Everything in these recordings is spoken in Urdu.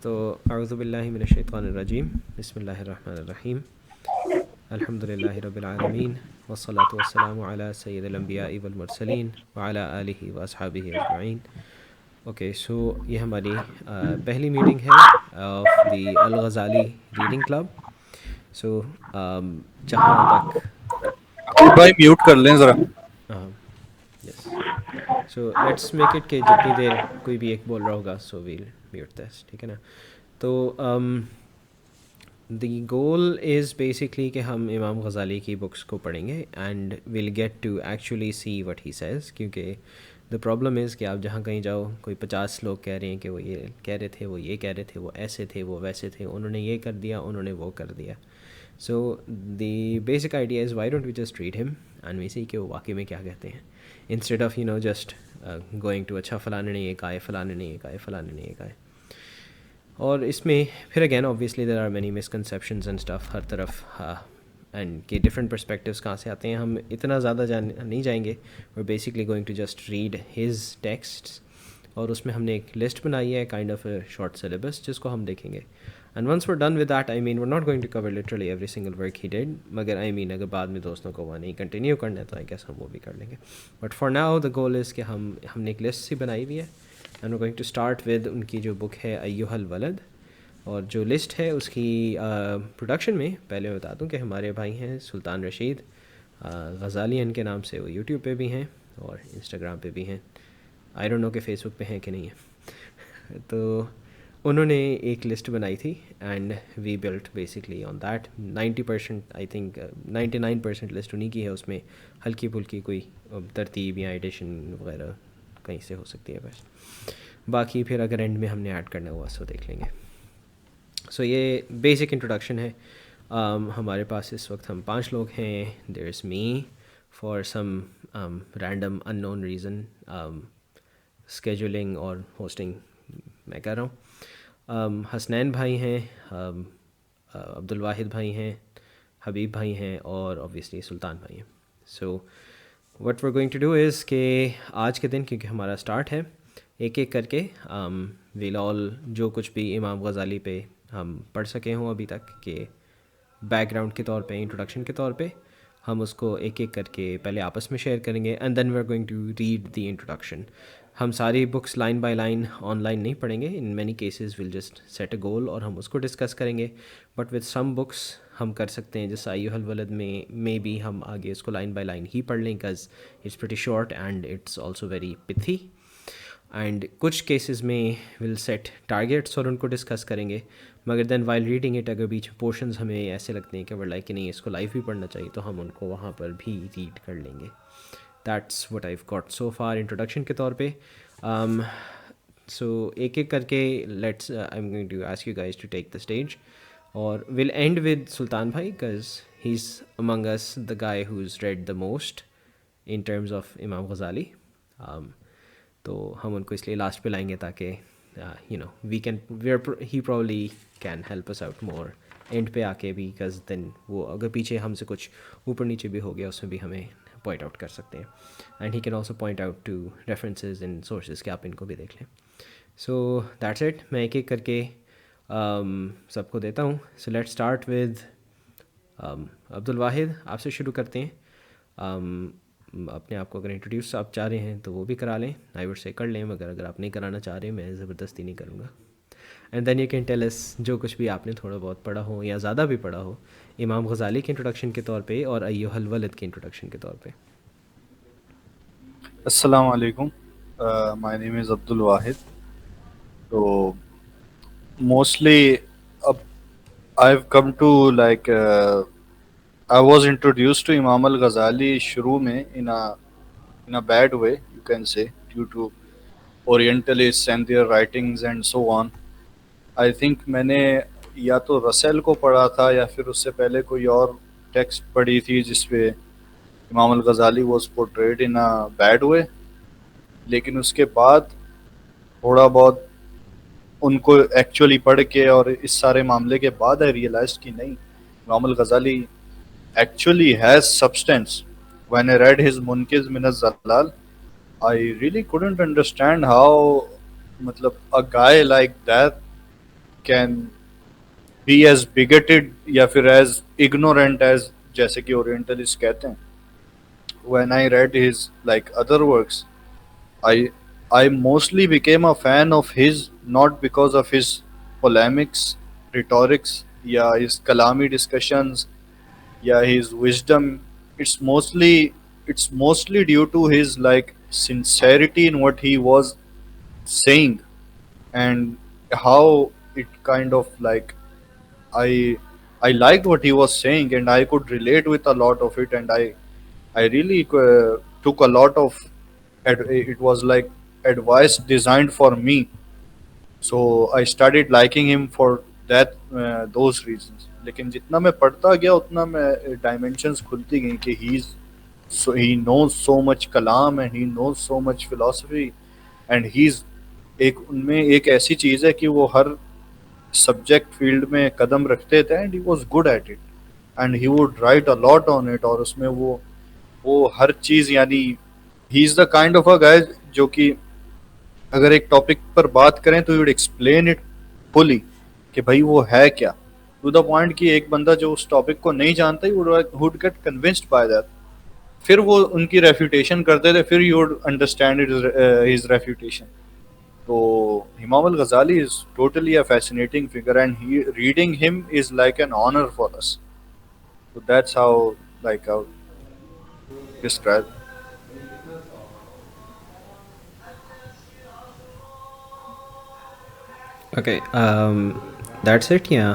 تو اعوذ باللہ من الشیطان الرجیم، بسم اللہ الرحمن الرحیم، الحمد للہ رب العالمین، والصلاة والسلام علی سید الانبیاء والمرسلین وعلی آلہ واصحابہ اجمعین۔ اوکے، سو یہ ہماری پہلی میٹنگ ہے of the Al-Ghazali reading club. So جہاں تک بھائی میوٹ کر لیں ذرا۔ Yes, so let's make it کہ جتنی دیر کوئی بھی ایک بول رہا ہوگا سو ویل میوٹ دس، ٹھیک ہے نا؟ تو دی گول از بیسکلی کہ ہم امام غزالی کی بکس کو پڑھیں گے and we'll get to actually see what he says, کیونکہ دا پرابلم از کہ آپ جہاں کہیں جاؤ کوئی 50 لوگ کہہ رہے ہیں کہ وہ یہ کہہ رہے تھے، وہ یہ کہہ رہے تھے، وہ ایسے تھے، وہ ویسے تھے، انہوں نے یہ کر دیا، انہوں نے وہ کر دیا۔ So the basic idea is why don't we just read him and we see کہ وہ واقعی میں کیا کہتے ہیں، instead of just going to اچھا فلانے نے یہ کہا ہے، فلانے نے یہ کہا ہے، فلانے نے یہ کہا ہے۔ اور اس میں پھر again obviously there are many misconceptions and stuff ہر طرف، اینڈ کہ ڈفرینٹ پرسپیکٹیوز کہاں سے آتے ہیں۔ ہم اتنا زیادہ نہیں جائیں گے، اور basically going to just read his texts, اور اس میں ہم نے ایک لسٹ بنائی ہے kind of a short syllabus جس کو ہم دیکھیں گے۔ And once we're done with that, I mean we're not going to cover literally every single work he did, مگر آئی مین اگر بعد میں دوستوں کو وہ نہیں کنٹینیو کرنا ہے تو آئی گیس ہم وہ بھی کر لیں گے۔ But for now the goal is کہ ہم نے ایک لسٹ سی بنائی ہوئی ہے، and we going to start with ان کی جو بک ہے ایھا الولد، اور جو لسٹ ہے اس کی پروڈکشن میں پہلے میں بتا دوں کہ ہمارے بھائی ہیں سلطان رشید غزالی ان کے نام سے، وہ یوٹیوب پہ بھی ہیں اور انسٹاگرام پہ بھی ہیں، آئی ڈونٹ نو کہ فیس بک پہ ہیں کہ نہیں ہیں۔ تو انہوں نے ایک لسٹ بنائی تھی and we built basically on that. 90% I think 99% list انہیں کی ہے، اس میں ہلکی پھلکی کوئی ترتیب یا ایڈیشن وغیرہ کہیں سے ہو سکتی ہے، بس باقی پھر اگر اینڈ میں ہم نے ایڈ کرنا ہوا سو دیکھ لیں گے۔ سو یہ بیسک انٹروڈکشن ہے۔ ہمارے پاس اس وقت ہم 5 لوگ ہیں۔ There is me for some random unknown reason, scheduling اور ہوسٹنگ میں کر رہا ہوں۔ حسنین بھائی ہیں، عبد الواحد بھائی ہیں، حبیب بھائی ہیں، اور اوبویسلی سلطان بھائی ہیں۔ So what we going to do is کہ آج کے دن کیونکہ ہمارا اسٹارٹ ہے، ایک ایک کر کے ویل آل جو کچھ بھی امام غزالی پہ ہم پڑھ سکے ہوں ابھی تک کہ بیک گراؤنڈ کے طور پہ، انٹروڈکشن کے طور پہ، ہم اس کو ایک ایک کر کے پہلے آپس میں شیئر کریں گے، and then we are going to read the introduction. ہم ساری books line by line on line نہیں پڑھیں گے، in many cases will just set a goal اور ہم اس کو ڈسکس کریں گے، بٹ وتھ سم بکس ہم کر سکتے ہیں جیسے ایھا الولد میں بھی ہم آگے اس کو لائن بائی لائن ہی پڑھ لیں، because it's pretty short and it's also very pithy. And کچھ کیسز میں ول سیٹ ٹارگیٹس اور ان کو ڈسکس کریں گے، مگر دین وائل ریڈنگ اٹ اگر بیچ پورشنز ہمیں ایسے لگتے ہیں کہ وہ لائک کہ نہیں اس کو لائف بھی پڑھنا چاہیے تو ہم ان کو وہاں پر بھی ریڈ کر لیں گے۔ That's what I got so far introduction کے طور پہ۔ سو ایک ایک کر کے let's I am going to ask you guys to take the stage, اور ول اینڈ ود سلطان بھائی because he is among us the guy who has read the most in terms of Imam Ghazali. تو ہم ان کو اس لیے لاسٹ پہ لائیں گے تاکہ we can he probably can help us out more and پہ آ کے بھی، بیکاز دین وہ اگر پیچھے ہم سے کچھ اوپر نیچے بھی ہو گیا اس میں بھی ہمیں پوائنٹ آؤٹ کر سکتے ہیں، and he can also point out to references and sources کہ آپ ان کو بھی دیکھ لیں۔ سو دیٹس اٹ، میں ایک ایک کر کے سب کو دیتا ہوں۔ So let start with Abdul Wahid, آپ سے شروع کرتے ہیں۔ اپنے آپ کو اگر انٹروڈیوس آپ چاہ رہے ہیں تو وہ بھی کرا لیں، آئی وڈ سے کر لیں، مگر اگر آپ نہیں کرانا چاہ رہے میں زبردستی نہیں کروں گا۔ And then you can tell us جو کچھ بھی آپ نے تھوڑا بہت پڑھا ہو یا زیادہ بھی پڑھا ہو امام غزالی کے انٹروڈکشن کے طور پہ اور ایھا الولد کے انٹروڈکشن کے طور پہ۔ السلام علیکم، مائی نیم از عبد الواحد۔ تو موسٹلی اب I have come to like I was introduced to Imam al-Ghazali شروع میں in a bad way, you can say, due to Orientalists and their writings and so on. I think میں نے یا تو رسل کو پڑھا تھا یا پھر اس سے پہلے کوئی اور ٹیکسٹ پڑھی تھی جس پہ Imam al Ghazali was portrayed in a bad way، لیکن اس کے بعد تھوڑا بہت ان کو ایکچولی پڑھ کے اور اس سارے معاملے کے بعد I realized کہ نہیں، امام الغزالی actually has substance. When I read his Munkiz min az-Zalal, I really couldn't understand how a guy like that can be as bigoted یا پھر as ignorant as جیسے کہ Orientalists کہتے ہیں. When I read his like other works, I I mostly became a fan of his not because of his polemics, rhetorics, yeah, his kalami discussions, yeah, his wisdom. It's mostly due to his like sincerity in what he was saying, and how it kind of like I I liked what he was saying, and I could relate with a lot of it, and I really took a lot of it was like advice designed for me. So I started liking him for that those reasons. لیکن جتنا میں پڑھتا گیا اتنا میں ڈائمینشنس کھلتی گئیں کہ he knows so much کلام and he knows so much philosophy, and he's ایک ان میں ایک ایسی چیز ہے کہ وہ ہر سبجیکٹ فیلڈ میں قدم رکھتے تھے, and he was good at it, and he would write a lot on it. اور اس میں وہ ہر چیز, یعنی ہی از دا کائنڈ آف اے گائے جو کہ اگر ایک ٹاپک پر بات کریں تو ہی وڈ ایکسپلین اٹ فلی کہ بھائی وہ ہے کیا, ٹو دا پوائنٹ کہ ایک بندہ جو اس ٹاپک کو نہیں جانتا would get convinced by that. پھر وہ ان کی ریفیوٹیشن کرتے تھے, پھر you would understand his refutation. تو Imam al Ghazali is totally a fascinating figure, and reading him is like an honor for us. So that's how like I'll describe. Okay, that's it یا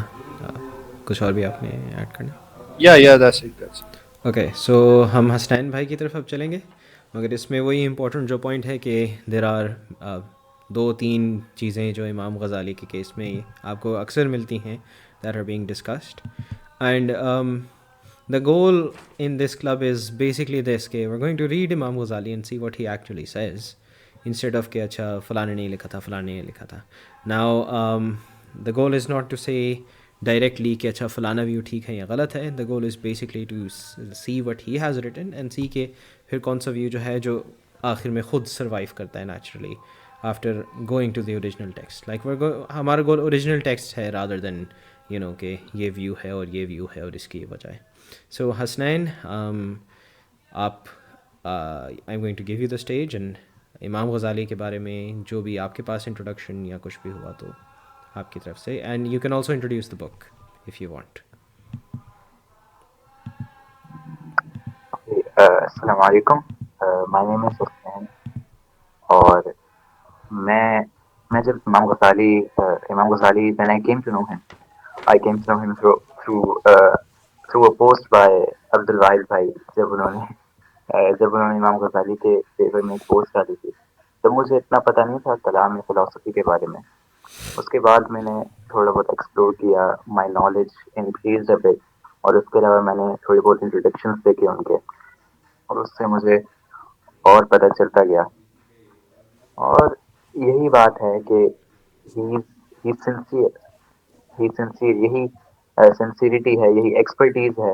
کچھ اور بھی آپ نے ایڈ کرنا؟ Yeah, that's it. اوکے, سو ہم حسنین بھائی کی طرف اب چلیں گے, مگر اس میں وہی امپورٹنٹ جو پوائنٹ ہے کہ دیر آر 2-3 چیزیں جو امام غزالی کے کیس میں آپ کو اکثر ملتی ہیں that are being discussed. And the goal in this club is basically this کہ we are going to read Imam Ghazali and see what he actually says, instead of کہ اچھا فلاں نے نہیں لکھا تھا, فلاں نے لکھا تھا. Now the goal is not to say directly کہ اچھا فلانا ویو ٹھیک ہے یا غلط ہے. The goal is basically to see what he has written and see کہ پھر کون سا ویو جو ہے جو آخر میں خود سروائیو کرتا ہے naturally after going to the original text. Like ہمارا گول اوریجنل ٹیکسٹ ہے رادر دین یو نو کہ یہ ویو ہے اور یہ ویو ہے اور اس کی یہ وجہ ہے. سو حسنین, آپ I am going to give you the stage, and Imam Ghazali کے بارے میں جو بھی آپ کے پاس انٹروڈکشن یا کچھ بھی ہوا تو آپ کی طرف سے, and you can also introduce the book if you want. السلام علیکم, مائی نیم از حسین, اور میں جب امام غزالی when I came to know him, I came to know him through a post by Abdul Wahid بھائی. جب انہوں نے امام غزالی کے فیور میں ایک پوسٹ ڈالی تھی, تو مجھے اتنا پتہ نہیں تھا کلام فلسفی کے بارے میں. اس کے بعد میں نے تھوڑا بہت ایکسپلور کیا, my knowledge increased a but, اور اس کے علاوہ میں نے تھوڑی بہت انٹروڈکشنس دیکھے ان کے, اور اس سے مجھے اور پتہ چلتا گیا. اور یہی بات ہے کہ ہی سنسیئر, یہی سنسیریٹی ہے, یہی ایکسپرٹیز ہے,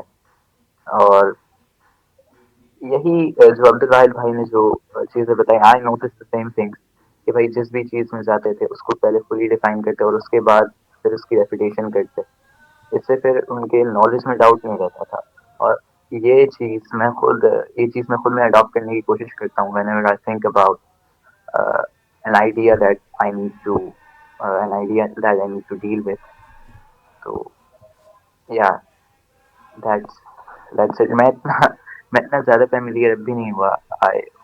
اور یہی جو عبد الواحد بھائی نے جو چیزیں بتائی, I notice the same things کہ بھائی جس بھی چیز میں جاتے تھے اس کو پہلے فلی ڈیفائن کرتے اور اس کے بعد پھر اس کی ریپیٹیشن کرتے. اس سے پھر ان کے نالج میں ڈاؤٹ نہیں رہتا تھا. اور یہ چیز میں خود میں اڈاپٹ کرنے کی کوشش کرتا ہوں whenever I think about an idea that I need to deal with. So yeah, that's it. میں اتنا زیادہ فیملیئر اب بھی نہیں ہوا.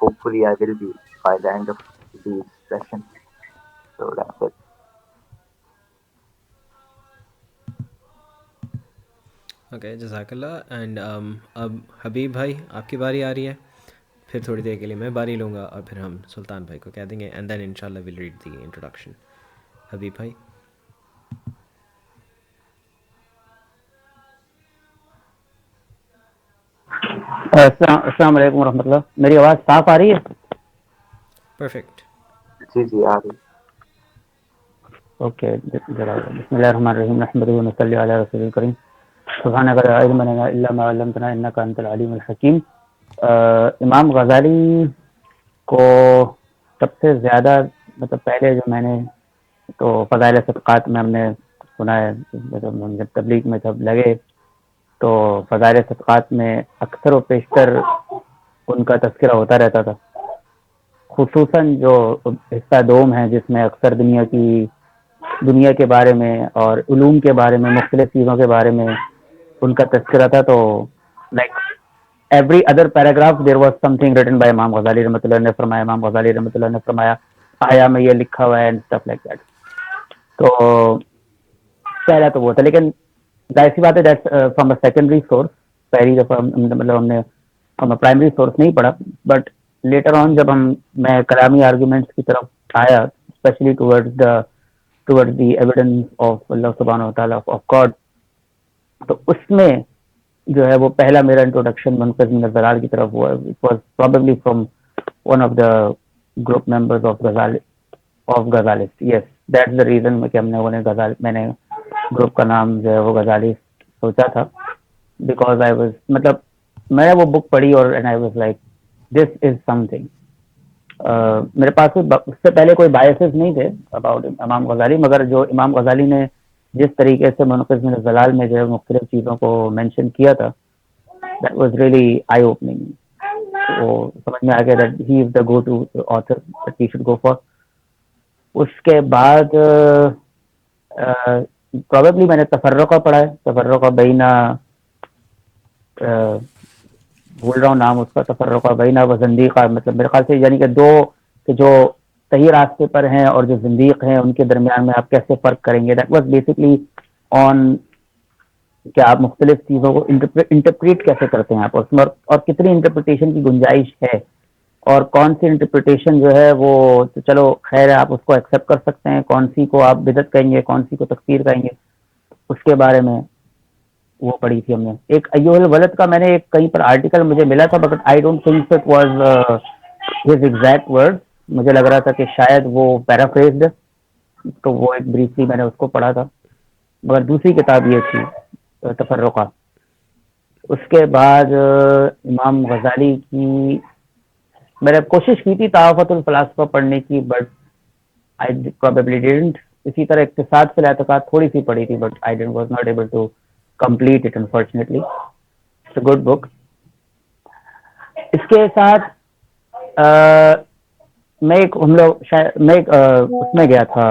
Hopefully I will be by the end of this session. So that's it. Okay, جزاک اللہ. اینڈ اب حبیب بھائی آپ کی باری آ رہی ہے, پھر تھوڑی دیر کے لیے میں باری لوں گا اور پھر ہم سلطان بھائی کو کہہ دیں گے, اینڈ دین ان شاء اللہ ول ریڈ دی انٹروڈکشن. حبیب بھائی. السلام علیکم ورحمۃ اللہ. میری آواز صاف آ رہی ہے؟ پرفیکٹ. جی آ رہی. اوکے, بسم اللہ الرحمن الرحیم, نحمدہ و نصلی علی رسول الکریم, سبحانک لا علم لنا الا ما علمتنا انک انت العلیم الحکیم. امام غزالی کو سب سے زیادہ مطلب پہلے جو میں نے تو فضائل صدقات میں ہم نے سنا ہے. مطلب ہم جب تبلیغ میں جب لگے تو فضائل صدقات میں اکثر و بیشتر ان کا تذکرہ ہوتا رہتا تھا, خصوصاً جو حصہ دوم ہے جس میں اکثر دنیا کے بارے میں اور علوم کے بارے میں, مختلف چیزوں کے بارے میں ان کا تذکرہ تھا. تو like every other paragraph there was some thing written by امام غزالی رحمۃ اللہ نے فرمایا, امام غزالی رحمۃ اللہ نے فرمایا, آیا میں یہ لکھا ہوا ہے اینڈ اسٹف لائک دیٹ. تو پہلا تو وہ تھا, لیکن ظاہر سی بات ہے فرام اے سیکنڈری سورس. پہلی دفعہ مطلب ہم نے پرائمری سورس نہیں پڑھا, بٹ لیٹر آن جب میں کلامی آرگومنٹس کی طرف آیا, especially toward the evidence of اللہ سبحانہ و تعالیٰ آف گاڈ, تو اس میں جو ہے وہ پہلا میرا انٹروڈکشن منقذ من الضلال کی طرف ہوا. It was probably from one of the group members of Ghazalist. Yes, that's the reason کہ ہم نے میں نے گروپ کا نام جو ہے وہ غزالی سوچا تھا, بیکاز آئی واز مطلب میں نے وہ بک پڑھی اور and I was like this is some thing. میرے پاس اس سے پہلے کوئی بایسز نہیں تھے اباؤٹ امام غزالی, مگر جو امام غزالی نے جس طریقے سے منقذ من الضلال میں جو ہے مختلف چیزوں کو مینشن کیا تھا, that was really eye opening. وہ سمجھ میں آ گیا that he is the go to author that we should go for. اس کے بعد پروبیبلی میں نے تفرقہ پڑھا ہے, تفرقہ بینہ بھول رہا ہوں نام اس کا, تفرقہ بینہ و زندیقہ, مطلب میرے خیال سے یعنی کہ دو کہ جو صحیح راستے پر ہیں اور جو زندیق ہیں ان کے درمیان میں آپ کیسے فرق کریں گے. دیٹ واز بیسکلی آن کہ آپ مختلف چیزوں کو انٹرپریٹ کیسے کرتے ہیں آپ, اور کتنی انٹرپریٹیشن کی گنجائش ہے, اور کون سی انٹرپریٹیشن جو ہے وہ تو چلو خیر ہے آپ اس کو ایکسیپٹ کر سکتے ہیں, کون سی کو آپ بدعت کہیں گے, کون سی کو تکفیر کہیں گے, اس کے بارے میں وہ پڑھی تھی ہم نے. ایک ایوہ الولد کا میں نے ایک کہیں پر آرٹیکل مجھے ملا تھا, but I don't think it was his exact word. مجھے لگ رہا تھا کہ شاید وہ پیرافریزڈ, تو وہ ایک بریفلی میں نے اس کو پڑھا تھا, مگر دوسری کتاب یہ تھی تفرقہ. اس کے بعد امام غزالی کی میں نے کوشش کی تھی طاقت الفلاسفہ پڑھنے کی, بٹ آئی پروبیبلی ڈیڈنٹ. اسی طرح اقتصاد فی الاعتقاد تھوڑی سی پڑھی تھی, but I was not able to complete it unfortunately. It's a good book. اس کے ساتھ میں ایک اس میں گیا تھا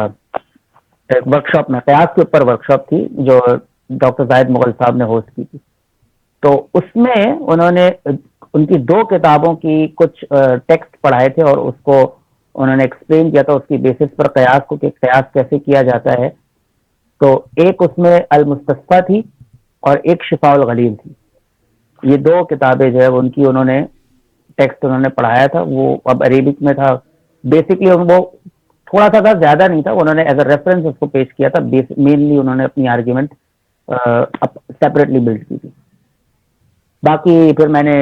ایک ورک شاپ میں, قیاس کے اوپر ورک شاپ تھی جو ڈاکٹر زاہد مغل صاحب نے ہوسٹ کی تھی. تو اس میں انہوں نے ان کی 2 کتابوں کی کچھ ٹیکسٹ پڑھائے تھے, اور اس کو انہوں نے ایکسپلین کیا تھا اس کی بیسس پر قیاس کو, کہ قیاس کیسے کیا جاتا ہے. تو ایک اس میں المستصفیٰ تھی اور ایک شفاء الغلیل تھی. یہ 2 کتابیں جو ہے ان کی انہوں نے ٹیکسٹ انہوں نے پڑھایا تھا. وہ اب عربک میں تھا, بیسکلی وہ تھوڑا سا تھا, زیادہ نہیں تھا. انہوں نے ایز اے ریفرنس اس کو پیش کیا تھا, مینلی انہوں نے اپنی آرگیومنٹ سیپریٹلی بلڈ کی تھی. باقی پھر میں نے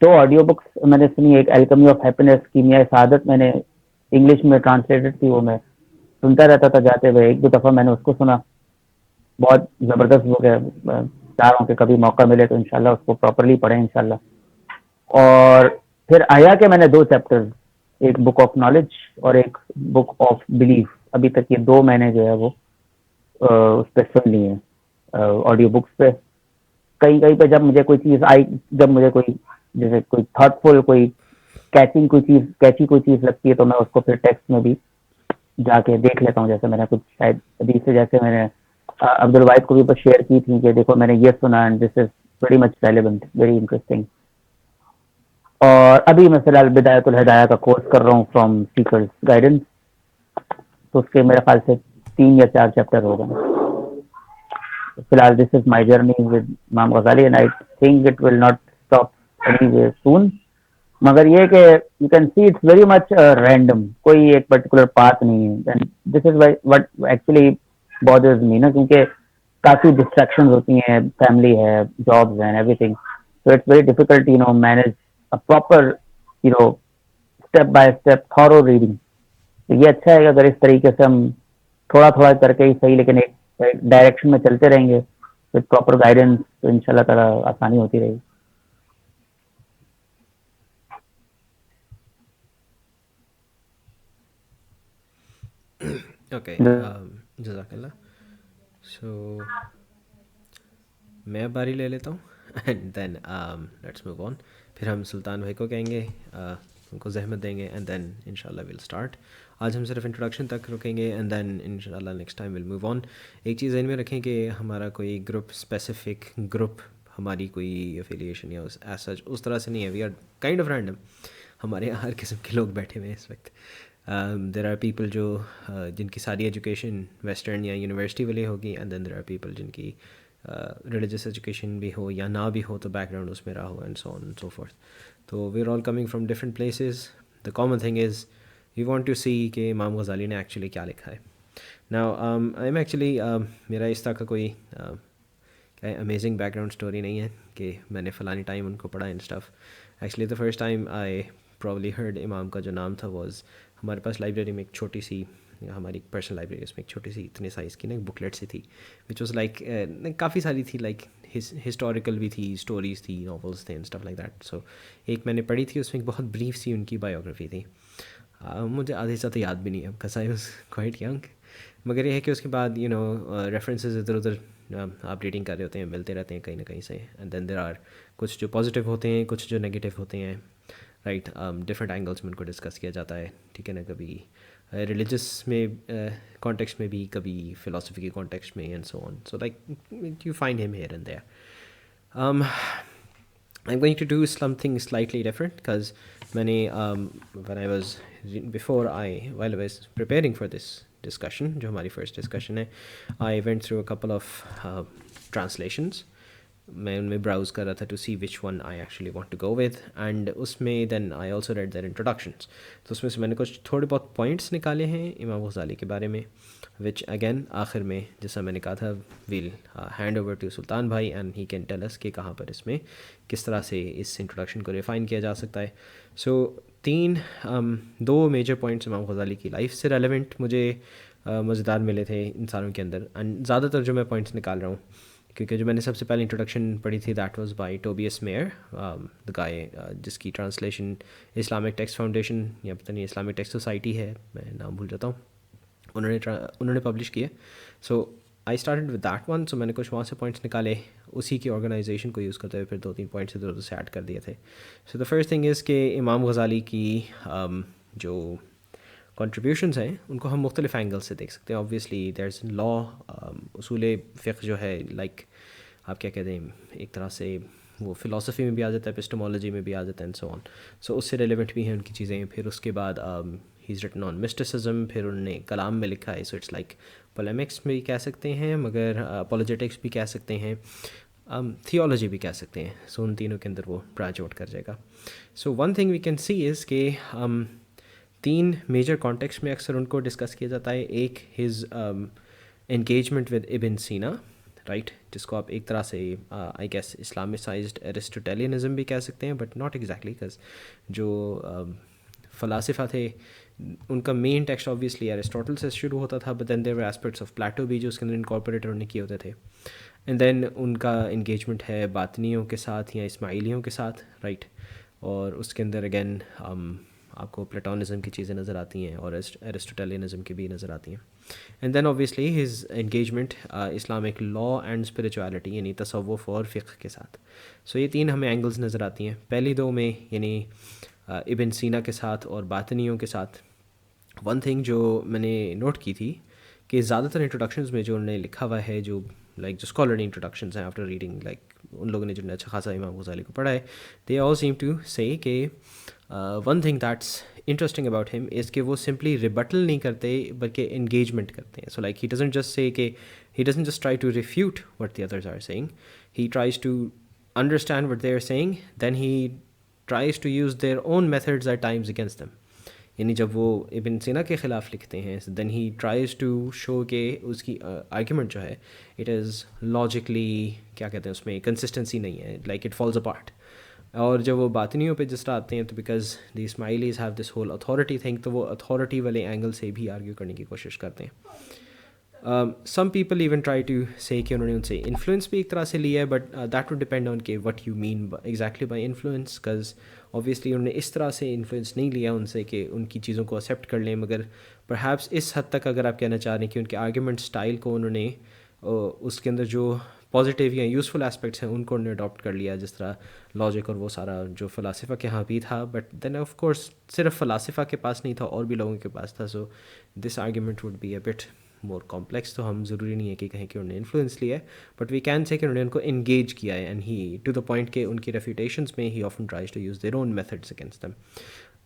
2 آڈیو بکس میں نے سنی, ایک الکمی آف ہیپینس, کیمیائے سعادت, میں نے انگلش میں ٹرانسلیٹڈ تھی, وہ میں سنتا رہتا تھا جاتے ہوئے. 1-2 دفعہ میں نے اس کو سنا, بہت زبردست بک ہے. چاہ رہا ہوں کہ کبھی موقع ملے تو انشاءاللہ اس کو پراپرلی پڑھیں انشاءاللہ. اور پھر آیا کہ میں نے 2 چیپٹر, ایک بک آف نالج اور ایک بک آف بلیف, ابھی تک یہ 2 میں نے جو ہے وہ اس پہ سن لی ہیں آڈیو بکس پہ. کہیں پہ جب مجھے کوئی چیز آئی, جب مجھے کوئی جیسے کوئی تھاٹ فل, کوئی کیچی کوئی چیز لگتی ہے, تو میں اس کو پھر ٹیکسٹ میں بھی جا کے دیکھ لیتا ہوں. جیسے میں نے کچھ شاید ابھی سے جیسے میں نے عبد الواحد کو بھی بس شیئر کی تھی کہ دیکھو میں نے یہ سنا, and this is very much relevant, very interesting. اور ابھی میں فی الحال بدایت الہدایہ کا کورس کر رہا ہوں فرام سیکرز گائیڈنس, تو اس کے میرے خیال سے 3 یا 4 چیپٹر ہو گئے. فی الحال دس از مائی journey with Imam Ghazali, and I think it will not stop any way soon. مگر یہ کہ you can see it's very much random, کوئی ایک پرٹیکولر پاتھ نہیں ہے. This is what actually bothers me نا, کیونکہ کافی ڈسٹریکشن ہوتی ہیں, فیملی ہے, جابز ہیں, everything. So it's very difficult manage proper step by step thorough reading. تو یہ اچھا ہے کہ اگر اس طریقے سے ہم تھوڑا تھوڑا کر کے ہی صحیح, لیکن ایک ڈائریکشن میں چلتے رہیں گے وتھ پراپر گائیڈنس, تو ان شاء اللہ تعالیٰ آسانی ہوتی رہے گی. اوکے, جزاک اللہ. سو میں باری لے لیتا ہوں and then let's move on. پھر ہم سلطان بھائی کو کہیں گے, ان کو زحمت دیں گے, اینڈ دین ان شاء اللہ ول اسٹارٹ. آج ہم صرف انٹروڈکشن تک رکیں گے اینڈ دین ان شاء اللہ next time will move on. ایک چیز ذہن میں رکھیں کہ ہمارا کوئی گروپ اسپیسیفک گروپ, ہماری کوئی افیلیشن یا ایز سچ اس طرح سے نہیں ہے. We are kind of random. ہمارے یہاں ہر قسم کے لوگ بیٹھے ہوئے ہیں اس وقت. دیر آر پیپل جو جن کی ساری ایجوکیشن ویسٹرن یا یونیورسٹی والی ہوگی, and then there are people جن کی ریلیجیس ایجوکیشن بھی ہو یا نہ بھی ہو تو بیک گراؤنڈ اس میں رہا ہو, and so on and so forth. تو we are all coming from different places. The common thing is we want to see کہ امام غزالی نے ایکچولی کیا لکھا ہے. ناؤ آئی ایم ایکچولی, میرا اس طرح کا کوئی امیزنگ بیک گراؤنڈ اسٹوری نہیں ہے کہ میں نے فلانی ٹائم ان کو پڑھا and stuff. Actually the first time I probably heard امام کا جو نام تھا واز, ہمارے پاس لائبریری میں ایک چھوٹی سی, ہماری پرسنل لائبریری, اس میں ایک چھوٹی سی اتنے سائز کی نا ایک بکلیٹ سی تھی, وچ واز لائک کافی ساری تھی, لائک ہسٹوریکل بھی تھی, اسٹوریز تھی, ناولس تھے اینڈ اسٹف لائک دیٹ. سو ایک میں نے پڑھی تھی, اس میں ایک بہت بریف سی ان کی بایوگرافی تھی. مجھے آدھے سے تو یاد بھی نہیں ہے because I was quite young, مگر یہ ہے کہ اس کے بعد ریفرنسز ادھر ادھر آپ ریڈنگ کر رہے ہوتے ہیں, ملتے رہتے ہیں کہیں نہ کہیں سے. اینڈ دین دیر آر کچھ جو پازیٹیو ہوتے ہیں, کچھ جو نگیٹیو ہوتے ہیں, رائٹ. ڈفرینٹ اینگلس میں ان کو ڈسکس کیا جاتا ہے, ٹھیک ہے نا. کبھی ریلیجس میں کانٹیکسٹ میں بھی, کبھی فلاسفی کے کانٹیکسٹ میں, and so on. So like you find them here and there. I'm going to do something slightly different because when I was while I was preparing for this discussion, جو ہماری first discussion ہے, I went through a couple of translations. میں ان میں براؤز کر رہا تھا to see which one I actually want to go with, and اس میں then I also read their introductions. تو اس میں سے میں نے کچھ تھوڑے بہت پوائنٹس نکالے ہیں امام غزالی کے بارے میں, وچ اگین آخر میں جیسا میں نے کہا تھا we'll hand over to Sultan بھائی and he can tell us کہ کہاں پر اس میں کس طرح سے اس انٹروڈکشن کو ریفائن کیا جا سکتا ہے. سو دو میجر پوائنٹس امام غزالی کی لائف سے ریلیونٹ مجھے مزیدار ملے تھے انسانوں کے اندر, اینڈ زیادہ تر جو میں پوائنٹس نکال رہا ہوں, کیونکہ جو میں نے سب سے پہلے انٹروڈکشن پڑھی تھی دیٹ واز بائی ٹوبیس میئر, دا گائے جس کی ٹرانسلیشن اسلامک ٹیکسٹ فاؤنڈیشن یا پتہ نہیں اسلامک ٹیکسٹ سوسائٹی ہے, میں نام بھول جاتا ہوں, انہوں نے پبلش کیے. So I started with that one. So میں نے کچھ وہاں سے پوائنٹس نکالے, اسی کی آرگنائزیشن کو یوز کرتے ہوئے پھر 2-3 پوائنٹس ادھر ادھر سے ایڈ کر دیے تھے. سو دا فرسٹ تھنگ از کہ امام غزالی کی جو کنٹریبیوشنس ہیں ان کو ہم مختلف اینگل سے دیکھ سکتے ہیں. آبویسلی دیر از لا, اصول فقہ جو ہے, لائک آپ کیا کہتے ہیں, ایک طرح سے وہ فلاسفی میں بھی آ جاتا ہے, ایپسٹمالوجی میں بھی آ جاتا ہے, اینڈ سو آن. سو اس سے ریلیونٹ بھی ہیں ان کی چیزیں. پھر اس کے بعد ہی از ریٹن آن مسٹسزم, پھر انہوں نے کلام میں لکھا ہے. سو اٹس لائک پولیمکس بھی کہہ سکتے ہیں, مگر اپولوجیٹکس بھی کہہ سکتے ہیں, تھیولوجی بھی کہہ سکتے ہیں. سو ان تینوں کے اندر وہ برانچ آؤٹ کر جائے گا. So one thing we can see is کہ 3 میجر کانٹیکسٹ میں اکثر ان کو ڈسکس کیا جاتا ہے. ایک ہز انگیجمنٹ ود ابن سینا, رائٹ, جس کو آپ ایک طرح سے آئی گیس اسلامسائزڈ ایرسٹوٹیلینزم بھی کہہ سکتے ہیں, بٹ ناٹ ایگزیکٹلی, بیکاز جو فلاسفہ تھے ان کا مین ٹیکسٹ آبویسلی ایرسٹوٹل سے شروع ہوتا تھا, but then there were aspects of Plato بھی جو اس کے اندر انکارپوریٹ انہوں نے کیے ہوتے تھے. اینڈ دین ان کا انگیجمنٹ ہے باطنیوں کے ساتھ یا اسماعیلیوں کے ساتھ, رائٹ, اور اس کے اندر اگین آپ کو پلیٹونزم کی چیزیں نظر آتی ہیں اور ایرسٹوٹیلینزم کی بھی نظر آتی ہیں. And then obviously his engagement Islamic law and spirituality یعنی تصوف اور فقہ کے ساتھ. سو یہ 3 ہمیں اینگلز نظر آتی ہیں. پہلی 2 میں یعنی ابن سینا کے ساتھ اور باطنیوں کے ساتھ, ون تھنگ جو میں نے نوٹ کی تھی کہ زیادہ تر انٹروڈکشنز میں جو انہوں نے لکھا ہوا ہے, جو لائک جو اسکالرلی انٹروڈکشنز ہیں آفٹر ریڈنگ, لائک ان لوگوں نے جو اچھا خاصا امام غزالی کو پڑھا ہے, دے آل سیم ٹو سے کہ one thing that's interesting about ہم از کہ وہ سمپلی ریبٹل نہیں کرتے بلکہ انگیجمنٹ کرتے ہیں. So like he doesn't just say کہ he doesn't just try to refute what the others are saying, he tries to understand what they are saying, then he tries to use their own methods at times against them. یعنی جب وہ ابن سینا کے خلاف لکھتے ہیں, دین ہی ٹرائز ٹو شو کہ اس کی آرگیومنٹ جو ہے اٹ از لاجکلی کیا کہتے ہیں اس میں کنسسٹنسی نہیں ہے, لائک اٹ فالز اپارٹ. اور جب وہ باطنیوں پہ جس طرح آتے ہیں تو because the Ismailis have this whole authority thing, تو وہ اتھارٹی والے اینگل سے بھی آرگیو کرنے کی کوشش کرتے ہیں. Some people even try to say کہ انہوں نے ان سے انفلوئنس بھی ایک طرح سے لیا ہے, but that would depend on کہ what you mean exactly by influence, because obviously انہوں نے اس طرح سے انفلوئنس نہیں لیا ان سے کہ ان کی چیزوں کو ایکسیپٹ کر لیں, مگر پرہیپس اس حد تک اگر آپ کہنا چاہ رہے ہیں کہ ان کے آرگیومنٹ اسٹائل کو انہوں نے اس کے اندر جو پازیٹیو یا یوزفل اسپیکٹس ہیں ان کو انہوں نے اڈاپٹ کر لیا، جس طرح لاجک اور وہ سارا جو فلاسفہ کے ہاں بھی تھا. بٹ دین آف کورس صرف فلاسفہ کے پاس نہیں تھا، اور بھی لوگوں کے پاس تھا. So this argument would be a bit more complex. تو ہم ضروری نہیں ہے کہ کہیں کہ انہوں نے انفلوئنس لیا ہے، بٹ وی کین سے کہ انہوں نے ان کو انگیج کیا ہے، and he to the point کہ ان کی ریفیوٹیشنس میں he often tries to use their own methods against them.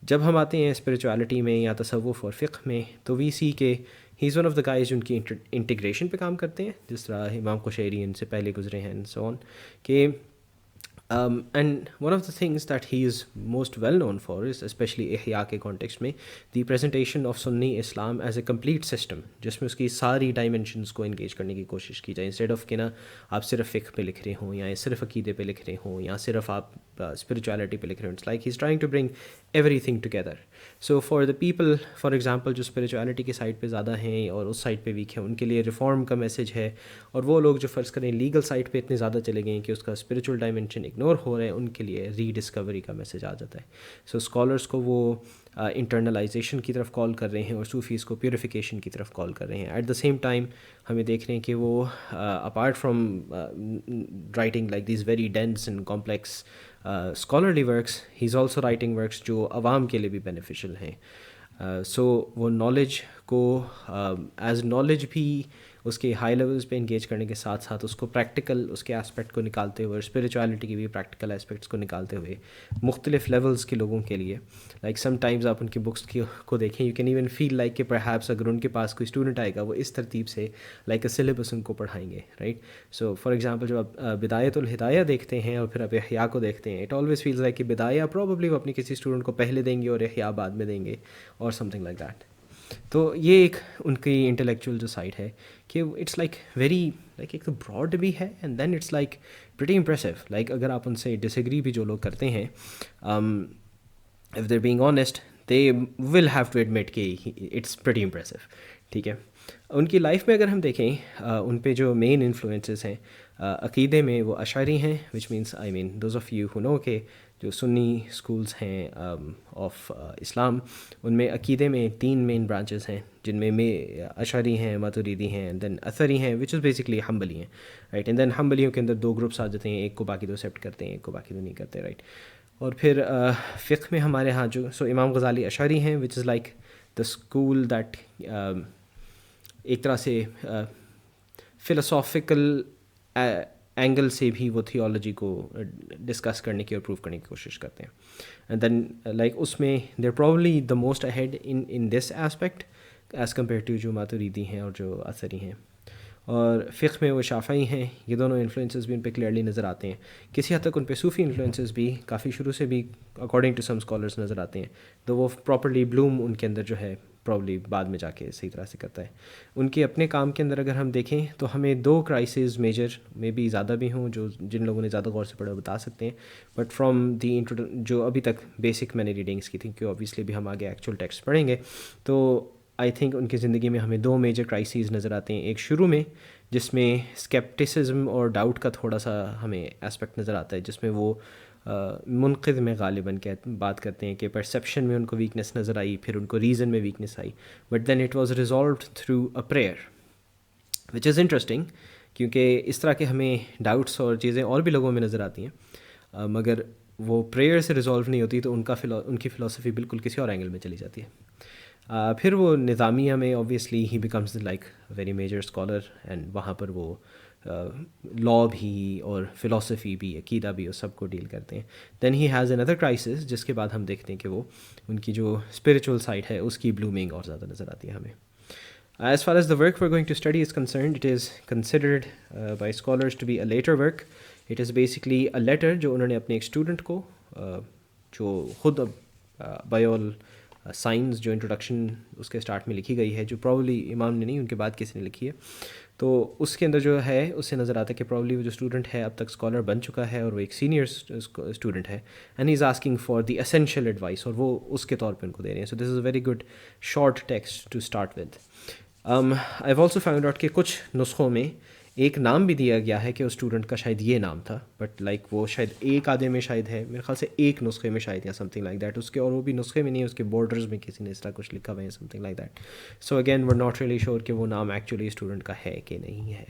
جب ہم آتے ہیں اسپریچولیٹی میں یا تصوف اور فقہ میں، تو وی سی کہ he is one of the guys جو ان کی انٹیگریشن پہ کام کرتے ہیں، جس طرح امام قشیری ان سے پہلے گزرے ہیں اینڈ سو آن. کہ and one of the things that he is most well known for is especially احیاء کے کانٹیکسٹ میں the presentation of Sunni Islam as a complete system, جس میں اس کی ساری ڈائمینشنس کو انگیج کرنے کی کوشش کی جائے، انسٹیڈ آف کہ نا آپ صرف فقہ پہ لکھ رہے ہوں، یا صرف عقیدے پہ لکھ رہے ہوں، یا صرف آپ اسپریچولیٹی پہ لکھ رہے ہوں. It's like he is trying to bring everything together. So for the people for example جو اسپریچولیٹی کی سائڈ پہ زیادہ ہیں اور اس سائڈ پہ ویک ہیں، ان کے لیے ریفارم کا میسج ہے. اور وہ لوگ جو فرض کریں لیگل سائڈ پہ اتنے زیادہ چلے گئے ہیں کہ اس کا اسپریچول ڈائمینشن اگنور ہو رہا ہے، ان کے لیے ری ڈسکوری کا میسج آ جاتا ہے. سو اسکالرس کو وہ انٹرنلائزیشن کی طرف کال کر رہے ہیں، اور صوفیز کو پیوریفیکیشن کی طرف کال کر رہے ہیں. ایٹ دا سیم ٹائم ہمیں دیکھ رہے ہیں کہ وہ apart from writing like these very dense and complex scholarly works, he is also writing works جو عوام کے لیے بھی بینیفیشیل ہیں. سو وہ نالج کو ایز نالج بھی اس کے ہائی لیولس پہ انگیج کرنے کے ساتھ ساتھ اس کو پریکٹیکل اس کے اسپیکٹ کو نکالتے ہوئے، اسپریچولیٹی کی بھی پریکٹیکل اسپیکٹس کو نکالتے ہوئے مختلف لیولس کے لوگوں کے لیے. لائک سم ٹائمز آپ ان کی بکس کو دیکھیں، you can even feel like کہ پرہیپس اگر ان کے پاس کوئی اسٹوڈنٹ آئے گا وہ اس ترتیب سے لائک اے سلیبس ان کو پڑھائیں گے، رائٹ. سو فار ایگزامپل جب آپ بدایت الہدایہ دیکھتے ہیں اور پھر آپ احیاء کو دیکھتے ہیں، اٹ آلویز فیلز لائک کہ بدایہ پروبیبلی وہ اپنی کسی اسٹوڈنٹ کو پہلے دیں گے اور احیاء بعد میں دیں گے، اور سم تھنگ لائک دیٹ. تو یہ ایک ان کی انٹلیکچوئل جو سائڈ ہے کہ اٹس لائک ویری لائک ایک تو براڈ بھی ہے، and then it's like pretty impressive. Like اگر آپ ان سے ڈس ایگری بھی جو لوگ کرتے ہیں، if they're being honest they will have to admit کہ اٹس پریٹی امپریسو. ٹھیک ہے. ان کی لائف میں اگر ہم دیکھیں ان پہ جو مین انفلوئنسز ہیں عقیدے میں، وہ اشعری ہیں، which means I mean those of you who know کہ جو سنی اسکولس ہیں آف اسلام، ان میں عقیدے میں 3 مین برانچز ہیں، جن میں اشعری ہیں، ماتریدی ہیں، اینڈ دین اثری ہیں، وچ از بیسکلی حنبلی ہیں، رائٹ. اینڈ دین حنبلیوں کے اندر 2 گروپس آ جاتے ہیں، ایک کو باقی 2 ایکسیپٹ کرتے ہیں، ایک کو باقی 2 نہیں کرتے، رائٹ. اور پھر فقہ میں ہمارے ہاں جو امام غزالی اشعری ہیں، which is like the school that ایک طرح سے فلسافیکل اینگل سے بھی وہ تھیولوجی کو ڈسکس کرنے کی اور پروف کرنے کی کوشش کرتے ہیں. اینڈ دین لائک اس میں there probably the most ahead in this aspect as compare to جو ماتریدی ہیں اور جو اثری ہیں. اور فقہ میں وہ شافعی ہیں. یہ دونوں انفلوئنسز بھی ان پہ کلیئرلی نظر آتے ہیں. کسی حد تک ان پہ صوفی انفلوئنسز بھی کافی شروع سے بھی اکارڈنگ ٹو سم اسکالرس نظر آتے ہیں، تو وہ پراپرلی بلوم ان کے اندر جو ہے پرابلی بعد میں جا کے صحیح طرح سے کرتا ہے. ان کے اپنے کام کے اندر اگر ہم دیکھیں تو ہمیں 2 کرائسز میجر میں بھی زیادہ بھی ہوں جو جن لوگوں نے زیادہ غور سے پڑھا بتا سکتے ہیں. بٹ فرام دی جو ابھی تک بیسک میں نے ریڈنگس کی تھیں، کہ اوبیسلی بھی ہم آگے ایکچوئل ٹیکسٹ پڑھیں گے، تو آئی تھنک ان کی زندگی میں ہمیں 2 میجر کرائسز نظر آتے ہیں. ایک شروع میں جس میں اسکیپٹسزم اور ڈاؤٹ کا تھوڑا سا ہمیں اسپیکٹ نظر آتا ہے، جس میں وہ منقذ میں غالباً بات کرتے ہیں کہ پرسیپشن میں ان کو ویکنیس نظر آئی، پھر ان کو ریزن میں ویکنیس آئی، but then it was resolved through a prayer, which is interesting. کیونکہ اس طرح کے ہمیں ڈاؤٹس اور چیزیں اور بھی لوگوں میں نظر آتی ہیں، مگر وہ پریئر سے ریزالو نہیں ہوتی، تو ان کی فلاسفی بالکل کسی اور اینگل میں چلی جاتی ہے. پھر وہ نظامیہ میں obviously he becomes like very major scholar, اینڈ وہاں پر وہ لا بھی اور فلاسفی بھی، عقیدہ بھی، اس سب کو ڈیل کرتے ہیں. دین ہی ہیز اندر کرائسس، جس کے بعد ہم دیکھتے ہیں کہ وہ ان کی جو اسپریچول سائڈ ہے اس کی بلومنگ اور زیادہ نظر آتی ہے ہمیں. As far as the work we're going to study is concerned, it is considered by scholars to be a later work. It is basically a letter جو انہوں نے اپنے ایک اسٹوڈنٹ کو جو خود بایول سائنس جو انٹروڈکشن اس کے اسٹارٹ میں لکھی گئی ہے، جو پرابلی امام نے نہیں، ان کے بعد کسی نے لکھی ہے، تو اس کے اندر جو ہے اس سے نظر آتا ہے کہ پرابلی وہ جو اسٹوڈنٹ ہے اب تک اسکالر بن چکا ہے، اور وہ ایک سینئر اسٹوڈنٹ ہے، and he is asking for the essential advice, اور وہ اس کے طور پہ ان کو دے رہے ہیں. So this is a very good short text to start with. I have also find out کہ کچھ نسخوں میں ایک نام بھی دیا گیا ہے کہ اس اسٹوڈنٹ کا شاید یہ نام تھا، بٹ لائک وہ شاید ایک آدھے میں شاید ہے، میرے خیال سے ایک نسخے میں شاید، یا سم تھنگ لائک دیٹ، اس کے، اور وہ بھی نسخے میں نہیں، اس کے بارڈرز میں کسی نے اس طرح کچھ لکھا ہوا ہے، something like that. So again we are not really sure کہ وہ نام ایکچولی اسٹوڈنٹ کا ہے کہ نہیں ہے.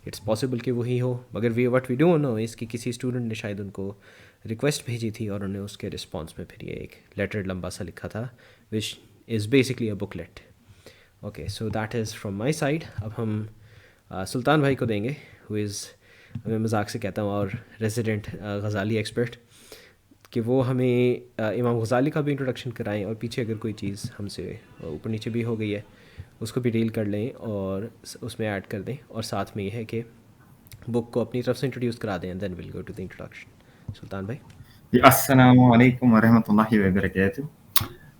اٹس پاسبل کہ وہی ہو, مگر وٹ وی ڈونٹ نو اس کہ کسی اسٹوڈنٹ نے شاید ان کو ریکویسٹ بھیجی تھی اور انہوں نے اس کے رسپانس میں پھر یہ ایک لیٹر لمبا سا لکھا تھا which is basically a booklet. Okay, so that is from my side. اب ہم سلطان بھائی کو دیں گے, ہو از, میں مذاق سے کہتا ہوں, اور ریزیڈنٹ غزالی ایکسپرٹ, کہ وہ ہمیں امام غزالی کا بھی انٹروڈکشن کرائیں, اور پیچھے اگر کوئی چیز ہم سے اوپر نیچے بھی ہو گئی ہے اس کو بھی ڈیل کر لیں اور اس میں ایڈ کر دیں, اور ساتھ میں یہ ہے کہ بک کو اپنی طرف سے انٹروڈیوس کرا دیں, and then will go to the introduction. Sultan بھائی. السلام علیکم ورحمۃ اللہ وبرکاتہ.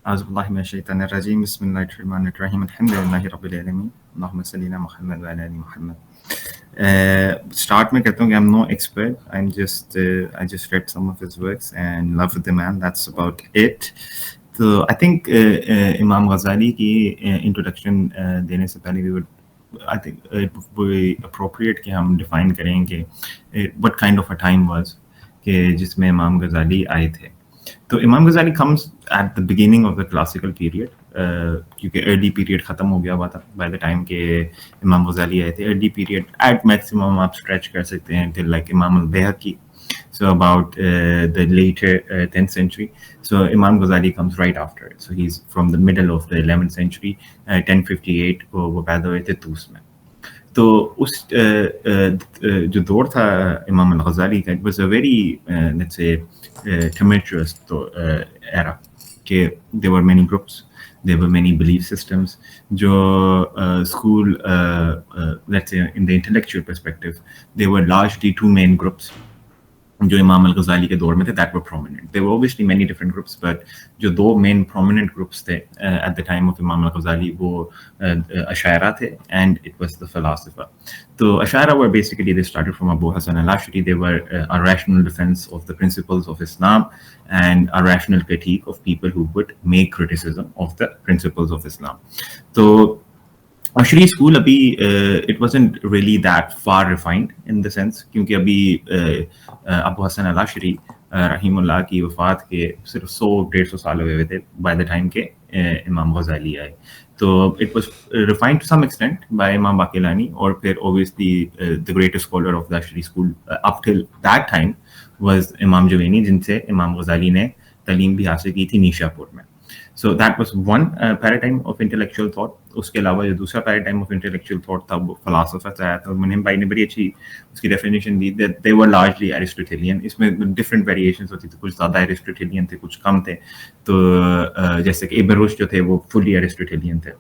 اعوذ باللہ من الشیطان الرجیم, بسم اللہ الرحمن الرحیم, الحمد للہ رب العالمین, اللہم صلی علی محمد وعلی آل محمد. اسٹارٹ میں کہتا ہوں کہ I'm no expert, I just read some of his works and loved the man, that's about it. تو I think امام غزالی کی انٹروڈکشن دینے سے پہلے I think it would be appropriate کہ ہم ڈیفائن کریں کہ what kind of a time was کہ جس میں امام غزالی آئے تھے. تو Imam Ghazali comes at the beginning of the classical period, کیونکہ ارلی پیریڈ ختم ہو گیا ہوا تھا بائی دا ٹائم کہ امام غزالی آئے تھے. ارلی پیریڈ ایٹ میکسیمم آپ اسٹریچ کر سکتے ہیں till like امام البیہقی, so about the later 10th century. So Imam Ghazali comes right after it, so he's from the middle of the 11th century, 1058 وہ پیدا ہوئے تھے توس میں. تو اس جو دور تھا امام الغزالی کا, it was a very let's say tumultuous era, کہ there were many groups, there were many belief systems. جو school let's say in the intellectual perspective, there were largely two main groups جو امام الغزالی کے دور میں تھے that were prominent. There were obviously many different groups, but جو دو main prominent groups تھے at the time of امام الغزالی وہ اشاعرہ تھے and it was the philosopher. تو اشاعرہ were basically, they started from Abu Hassan al-Ash'ari. They were a rational defense of the principles of Islam and a rational critique of people who would make criticism of the principles of Islam. تو Ash'ari school ابھی it wasn't really that far refined in the sense, کیونکہ ابھی ابو حسن الاشعری رحیم اللہ کی وفات کے صرف 100-150 سال ہوئے تھے بائی دا ٹائم کہ امام غزالی آئے. تو it was refined to some extent by امام باقلانی, اور پھر obviously the greatest scholar of the Ash'ari school up till that time was امام جوینی, جن سے امام غزالی نے تعلیم بھی حاصل کی تھی نیشا پور میں. So that was one paradigm of intellectual thought. اس کے علاوہ جو دوسرا paradigm of intellectual thought تھا وہ فلاسفہ سے آیا تھا, اور منہم بھائی نے بڑی اچھی اس کی definition the that they were largely Aristotelian. اس میں different variations ہوتی تھی, کچھ زیادہ Aristotelian تھے, کچھ کم تھے. تو جیسے کہ ابن رشد جو تھے وہ fully Aristotelian تھے,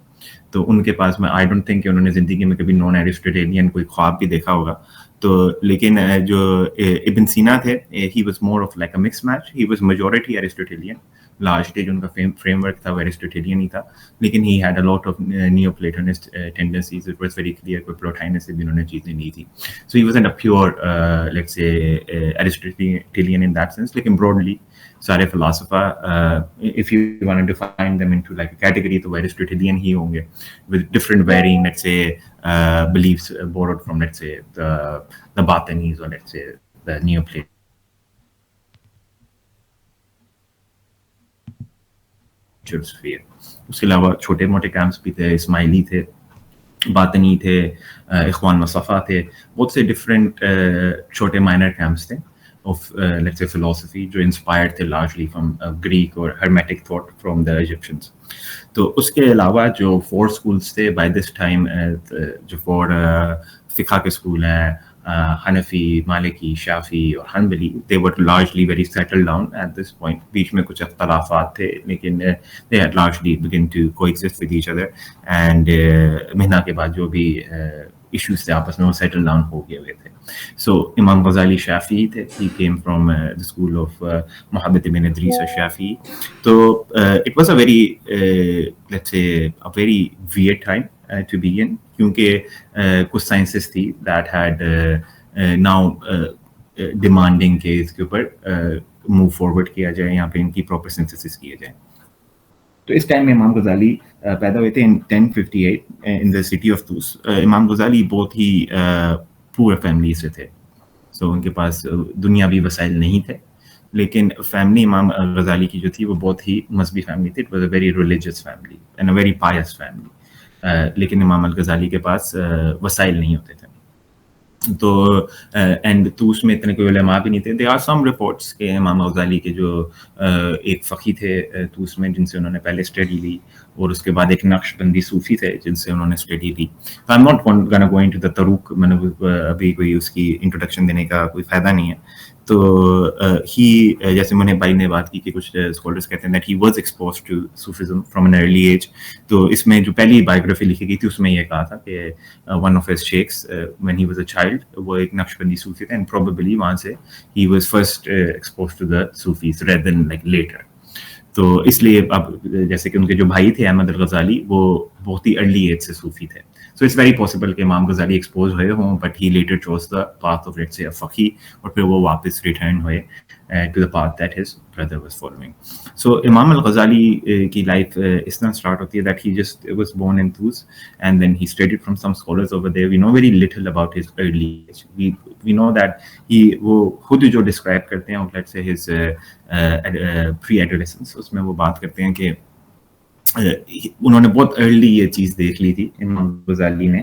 تو ان کے پاس میں I don't think کہ انہوں نے زندگی میں کبھی نان Aristotelian کوئی خواب بھی دیکھا ہوگا. تو لیکن جو ابن سینا تھے, he was more of like a mixed match. He was majority Aristotelian, largely جو ان کا فریم ورک تھا وہ ایرسٹوٹیلین ہی تھا, لیکن he had a lot of Neoplatonist tendencies. It was very clear کہ Plotinus سے بھی انہوں نے چیزیں لی تھی. So he wasn't a pure let's say Aristotelian in that sense, لیکن broadly سارے philosopher if you want to define them into like a category تو Aristotelian ہی ہوں گے, with different varying let's say beliefs borrowed from let's say the Batanis or let's say the Neoplatonists. اس کے علاوہ چھوٹے موٹے کیمپس بھی تھے, اسماعیلی تھے, باطنی تھے, اخوان مصطفیٰ تھے, بہت سے ڈفرینٹ چھوٹے مائنر کیمپس تھے آف لیٹس سے فلاسفی جو انسپائرڈ تھے لارجلی فرام گریک اور ہرمیٹک تھاٹ فرام دا ایجپشنس. تو اس کے علاوہ جو 4 اسکولس تھے بائی دس ٹائم, جو 4 فقہ کے اسکول ہیں, حنفی, مالکی, شافعی اور حنبلی, they were largely very settled down at this point. بیچ میں کچھ اختلافات تھے لیکن they had largely begun to coexist with each other, and مہنا کے بعد جو بھی ایشوز تھے آپس میں وہ سیٹل ڈاؤن ہو گئے ہوئے تھے. سو امام غزالی شافعی تھے, he came from the school of محبت بن ادریس الشافعی. تو it was a very let's say a very weird time to be in, کیونکہ کچھ سائنسز تھی دیٹ ہیڈ ناؤ ڈیمانڈنگ کہ اس کے اوپر موو فارورڈ کیا جائے, یہاں پہ ان کی پراپر سنتھسس کیا جائے. تو اس ٹائم میں امام غزالی پیدا ہوئے تھے ان 1058 ان دا سٹی آف توس. امام غزالی بہت ہی پور فیملی سے تھے, سو ان کے پاس دنیاوی وسائل نہیں تھے, لیکن فیملی امام غزالی کی جو تھی وہ بہت ہی مذہبی فیملی تھی. It was a very religious family and a very pious family. لیکن امام الغزالی کے پاس وسائل نہیں ہوتے تھے. تو اینڈ تو اس میں اتنے کوئی علماء بھی نہیں تھے. دے آر سم رپورٹس کہ امام غزالی کے جو ایک فقی تھے تو اس میں جن سے انہوں نے پہلے اسٹڈی لی, اور اس کے بعد ایک نقش بندی صوفی تھے جن سے انہوں نے اسٹڈی لی. I am not gonna go into the طروق, میں نے ابھی کوئی اس کی انٹروڈکشن دینے کا کوئی فائدہ نہیں ہے. تو ہی جیسے میں نے بھائی نے بات کی کہ کچھ اسکالرس کہتے ہیں that he was exposed to Sufism from an early age. تو اس میں جو پہلی بایوگرافی لکھی گئی تھی اس میں یہ کہا تھا کہ one of his sheikhs when he was a child وہ ایک نقش بندی صوفی تھے, اینڈ پروبیبلی وہاں سے he was first exposed to the Sufis rather than like later. تو اس لیے اب جیسے کہ ان کے جو بھائی تھے احمد الغزالی وہ بہت ہی ارلی ایج سے صوفی تھے. سو اٹس ویری پاسبل کہ امام غزالی ایکسپوز ہوئے ہوں, but he later chose the path of let's say فقی, اور پھر وہ واپس ریٹرن ہوئے to the path that his brother was following. So Imam al-Ghazali کی لائف اس طرح اسٹارٹ ہوتی ہے that he just was born in Tus, and then he studied from some scholars over there. We know very little about his early age. We know that وہ خود جو ڈسکرائب کرتے ہیں let's say his pre adolescence, اس میں وہ بات کرتے ہیں کہ انہوں نے بہت ارلی یہ چیز دیکھ لی تھی امام غزالی نے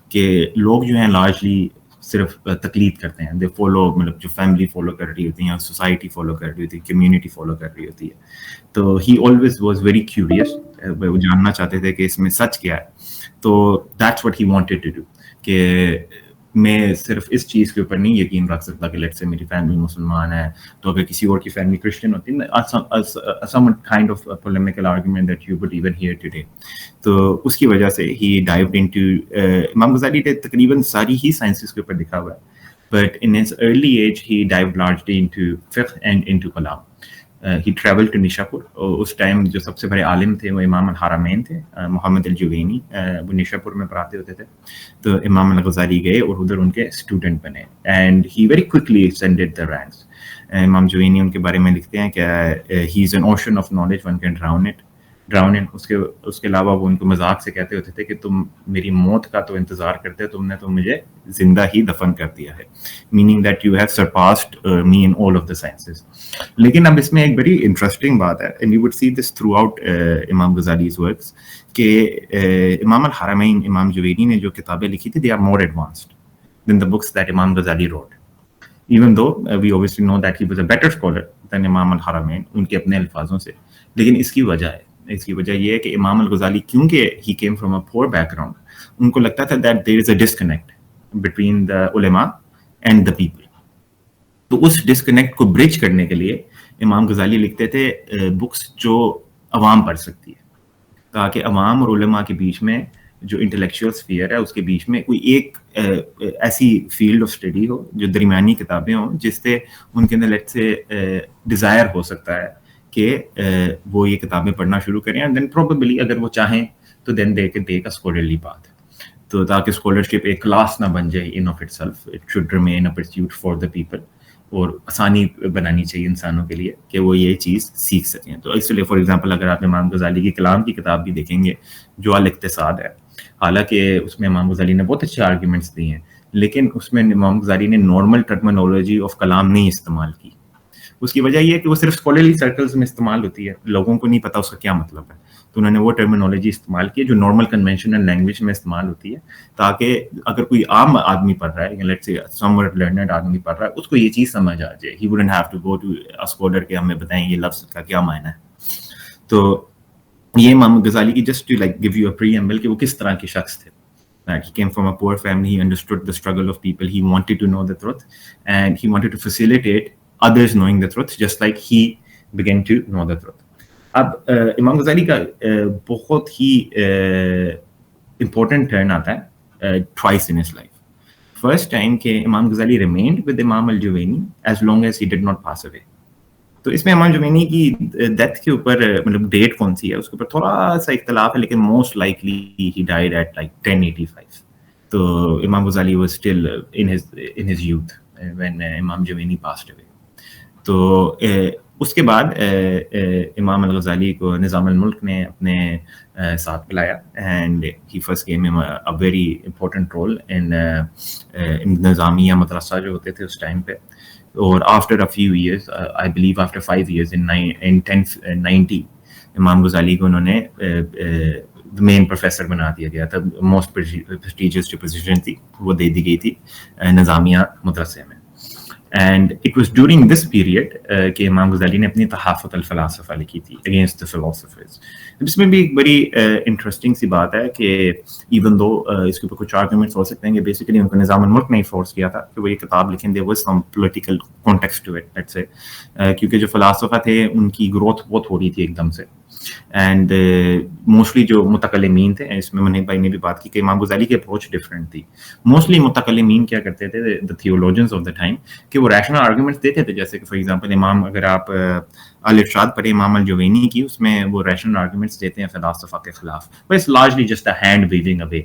کہ لوگ جو ہیں لارجلی صرف تقلید کرتے ہیں. دے فالو, مطلب جو فیملی فالو کر رہی ہوتی ہیں, سوسائٹی فالو کر رہی ہوتی ہے, کمیونٹی فالو کر رہی ہوتی ہے. تو he always was very curious, وہ جاننا چاہتے تھے کہ اس میں سچ کیا ہے. تو that's what he wanted to do کہ میں صرف اس چیز کے اوپر نہیں یقین رکھ سکتا کہ لیٹ سے میری فیملی مسلمان ہے, تو اگر کسی اور کی فیملی کرسچن ہوتی ہے, some kind of polemical argument that you would even hear today. تو اس کی وجہ سے ہی dived into امام غزالی نے تقریباً ساری ہی سائنسز کے اوپر لکھا ہوا ہے, but in his early age he dived largely into fiqh and into kalam. He traveled to Nishapur. اس ٹائم جو سب سے بڑے عالم تھے وہ امام الحرمین تھے, محمد الجوینی, وہ نیشاپور میں پڑھاتے ہوتے تھے. تو امام الغزالی گئے اور ادھر ان کے اسٹوڈنٹ بنے, and he very quickly extended the ranks. Imam Juwayni ان کے بارے میں لکھتے ہیں کہ he is an ocean of knowledge, one can drown it. اس کے علاوہ وہ ان کو مذاق سے کہتے ہوتے تھے کہ تم میری موت کا تو انتظار کرتے, تم نے تو مجھے زندہ ہی دفن کر دیا ہے, meaning that you have surpassed me in all of the sciences. لیکن اب اس میں ایک بڑی انٹرسٹنگ بات ہے, and you would see this throughout Imam Ghazali's works, کہ امام الحرمین امام جوینی نے جو کتابیں لکھی تھی, they are more advanced than the books that Imam Ghazali wrote. Even though we obviously know that he was a better scholar than Imam al-Haramayn ان کے اپنے الفاظوں سے. لیکن اس کی وجہ یہ ہے کہ امام الغزالی کیونکہ ہی کیم فرام اے پور بیک گراؤنڈ, ان کو لگتا تھا that there is a disconnect between the علماء اینڈ دا پیپل. تو اس ڈسکنیکٹ کو برج کرنے کے لیے امام غزالی لکھتے تھے بکس جو عوام پڑھ سکتی ہے, تاکہ عوام اور علماء کے بیچ میں جو انٹلیکچوئل اسفیئر ہے اس کے بیچ میں کوئی ایک ایسی فیلڈ آف اسٹڈی ہو جو درمیانی کتابیں ہوں, جس سے ان کے اندر لیٹ سے ڈیزائر ہو سکتا ہے کہ وہ یہ کتابیں پڑھنا شروع کریں, اینڈ دین پروبیبلی اگر وہ چاہیں تو then they can take a scholarly path. تو تاکہ اسکالرشپ ایک کلاس نہ بن جائے in of it self, it should remain a pursuit for the people, اور آسانی بنانی چاہیے انسانوں کے لیے کہ وہ یہ چیز سیکھ سکیں. تو اس لیے فار ایگزامپل اگر آپ امام غزالی کی کلام کی کتاب بھی دیکھیں گے جو الاقتصاد ہے, حالانکہ اس میں امام غزالی نے بہت اچھے آرگیومنٹس دیے ہیں, لیکن اس میں امام غزالی نے نارمل ٹرمینالوجی آف کلام نہیں استعمال کی. اس کی وجہ یہ ہے کہ وہ صرف اسکالرلی سرکلز میں استعمال ہوتی ہے, لوگوں کو نہیں پتہ اس کا کیا مطلب ہے. تو انہوں نے وہ ٹرمینالوجی استعمال کی جو نارمل کنونشنل لینگویج میں استعمال ہوتی ہے, تاکہ اگر کوئی عام آدمی پڑھ رہا ہے, let's say some word learned آدمی پڑھ رہا ہے, اس کو یہ چیز سمجھ آ جائے. He wouldn't have to go to a scholar کہ ہمیں بتائیں یہ لفظ کا کیا معنی ہے. تو یہ امام غزالی کی just to like give you a preamble کہ وہ کس طرح کے شخص تھے. He came from a poor family, he understood the struggle of people, he wanted to know the truth, and he wanted to facilitate others knowing the truth, just like he began to know the truth. اب امام غزالی کا بہت ہی امپورٹنٹ ٹرن آتا ہے twice in his life. First time کہ امام غزالی remained with امام الجوینی as long as he did not pass away. تو اس میں امام جوینی کی ڈیتھ کے اوپر مطلب ڈیٹ کون سی ہے اس کے اوپر تھوڑا سا اختلاف ہے, لیکن most likely he died at like 1085. تو Imam Ghazali was still in his youth when Imam Juwayni passed away. تو اس کے بعد امام الغزالی کو نظام الملک نے اپنے ساتھ بلایا, and he first game a very important role in نظامیہ مدرسہ جو ہوتے تھے اس ٹائم پہ. اور after a few years, I believe after 5 years in 1090 امام غزالی کو انہوں نے مین پروفیسر بنا دیا گیا تھا. موسٹ پریسٹیجیس جو پوزیشن تھی وہ دے دی گئی تھی نظامیہ مدرسے میں. And it was during this period کہ امام غزالی نے اپنی تحافت الفلاسفہ لکھی تھی اگینسٹ دا فلاسفرز. اس میں بھی ایک بڑی انٹرسٹنگ سی بات ہے کہ ایون دو اس کے اوپر کچھ آرگومنٹس ہو سکتے ہیں کہ بیسیکلی ان کو نظام الملک نے فورس کیا تھا کہ وہ یہ کتاب لکھیں. There was some political context to it let's say, کیونکہ جو فلاسفہ تھے ان کی گروتھ بہت ہو رہی تھی ایک دم سے. اینڈ موسٹلی جو متکلمین تھے, اس میں منیب بھائی نے بھی بات کی کہ امام غزالی کی اپروچ ڈفرینٹ تھی. موسٹلی متکلمین کیا کرتے تھے, دا تھیولوجنز آف دا ٹائم, کہ وہ ریشنل آرگومنٹس دیتے تھے. جیسے کہ فار ایگزامپل امام, اگر آپ الارشاد پڑھے امام الجوینی کی, اس میں وہ ریشنل آرگومنٹس دیتے ہیں فلاسفہ کے خلاف. But it's largely just a hand waving away,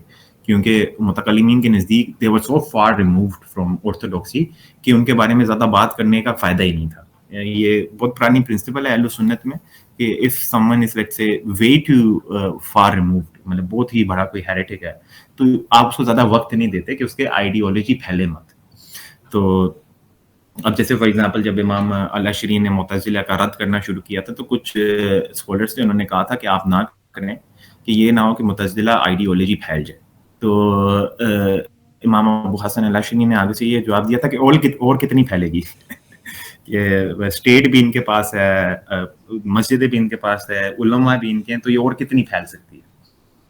کیونکہ متکلمین کے نزدیک they were so far removed from orthodoxy کہ ان کے بارے میں زیادہ بات کرنے کا فائدہ ہی نہیں تھا. یہ بہت پرانی پرنسپل ہے اہل سنت میں کہ if someone is let's say way too far removed, مطلب بہت ہی بڑا کوئی ہیریٹک ہے, تو آپ اس کو زیادہ وقت نہیں دیتے کہ اس کے آئیڈیالوجی پھیلے مت. تو اب جیسے فار ایگزامپل جب امام الاشری نے معتزلہ کا رد کرنا شروع کیا تھا, تو کچھ اسکالرس تھے, انہوں نے کہا تھا کہ آپ نہ کریں, کہ یہ نہ ہو کہ معتزلہ آئیڈیالوجی پھیل جائے. تو امام ابو حسن الاشری نے آگے سے یہ جواب دیا تھا کہ اور کتنی پھیلے گی, اسٹیٹ بھی ان کے پاس ہے, مسجدیں بھی ان کے پاس ہے, علماء بھی ان کے ہیں, تو یہ اور کتنی پھیل سکتی ہے.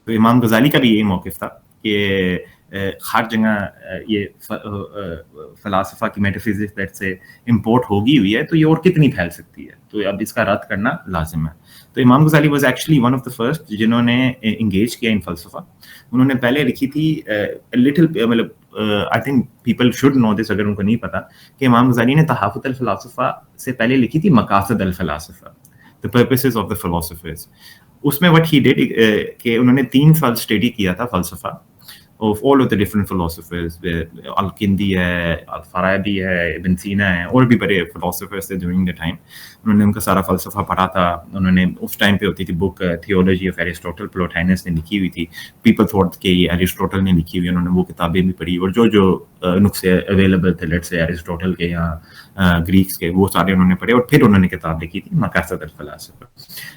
تو امام غزالی کا بھی یہی موقف تھا کہ ہر جگہ یہ فلاسفہ کی میٹافزکس سے امپورٹ ہوگی ہوئی ہے, تو یہ اور کتنی پھیل سکتی ہے, تو اب اس کا رد کرنا لازم ہے. تو Imam Ghazali was actually one of the first جنہوں نے انگیج کیا ان فلسفہ. انہوں نے پہلے لکھی تھی لٹل, مطلب I think people should know this اگر ان کو نہیں پتا, کہ امام غزالی نے تحافت الفلاسفہ سے پہلے لکھی تھی مقاصد الفلاسفہ, the purposes of the philosophers. اس میں what he did کہ انہوں نے 3 سال اسٹڈی کیا تھا فلسفہ of all of the different philosophers. Al-Kindi ہے, الفارابی ہے, ابن سینا ہے, اور بھی بڑے philosophers تھے during the time. انہوں نے ان کا سارا فلسفہ پڑھا تھا. انہوں نے اس ٹائم پہ ہوتی تھی بک تھیولوجی آف ایرسٹوٹل, پلوٹائنس نے لکھی ہوئی تھی. پیپل تھاٹ کہ یہ ایرسٹوٹل نے لکھی ہوئی, انہوں نے وہ کتابیں بھی پڑھی, اور جو نسخے اویلیبل تھے لیٹس سے ایرسٹوٹل کے یا گریکس کے, وہ سارے انہوں نے پڑھے, اور پھر انہوں نے کتاب لکھی تھی مقاصد الفلاسفہ.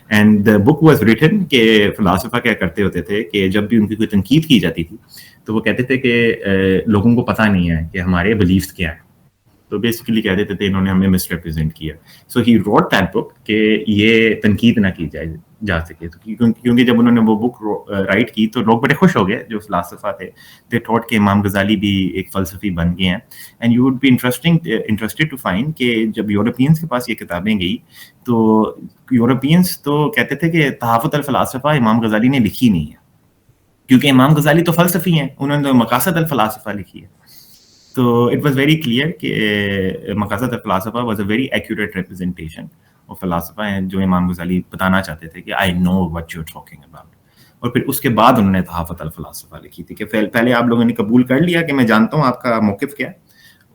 And the book was written کہ فلاسفہ کیا کرتے ہوتے تھے کہ جب بھی ان کی کوئی تنقید کی جاتی تھی, تو وہ کہتے تھے کہ لوگوں کو پتہ نہیں ہے کہ ہمارے بلیفس کیا ہیں, تو بیسیکلی کہہ دیتے تھے انہوں نے ہمیں مس ریپرزینٹ کیا. So he wrote that book کہ یہ تنقید نہ کی جا سکے. کیونکہ جب انہوں نے وہ بک رائٹ کی تو لوگ بڑے خوش ہو گئے جو فلاسفہ تھے. دے تھاٹ کہ امام غزالی بھی ایک فلسفی بن گئے ہیں. And you would be interested to find کہ جب یورپینس کے پاس یہ کتابیں گئی, تو یورپینس تو کہتے تھے کہ تحافت الفلاسفہ امام غزالی نے لکھی نہیں ہے, کیونکہ امام غزالی تو فلسفی ہیں, انہوں نے مقاصد الفلاسفہ لکھی ہے. تو اٹ واز ویری کلیئر کہ مقاصد الفلاسفہ was a very accurate representation of فلاسفہ, جو امام غزالی بتانا چاہتے تھے کہ I know what you are talking about. اور پھر اس کے بعد انہوں نے تحافت الفلاسفہ لکھی تھی کہ پہلے آپ لوگوں نے قبول کر لیا کہ میں جانتا ہوں آپ کا موقف کیا ہے,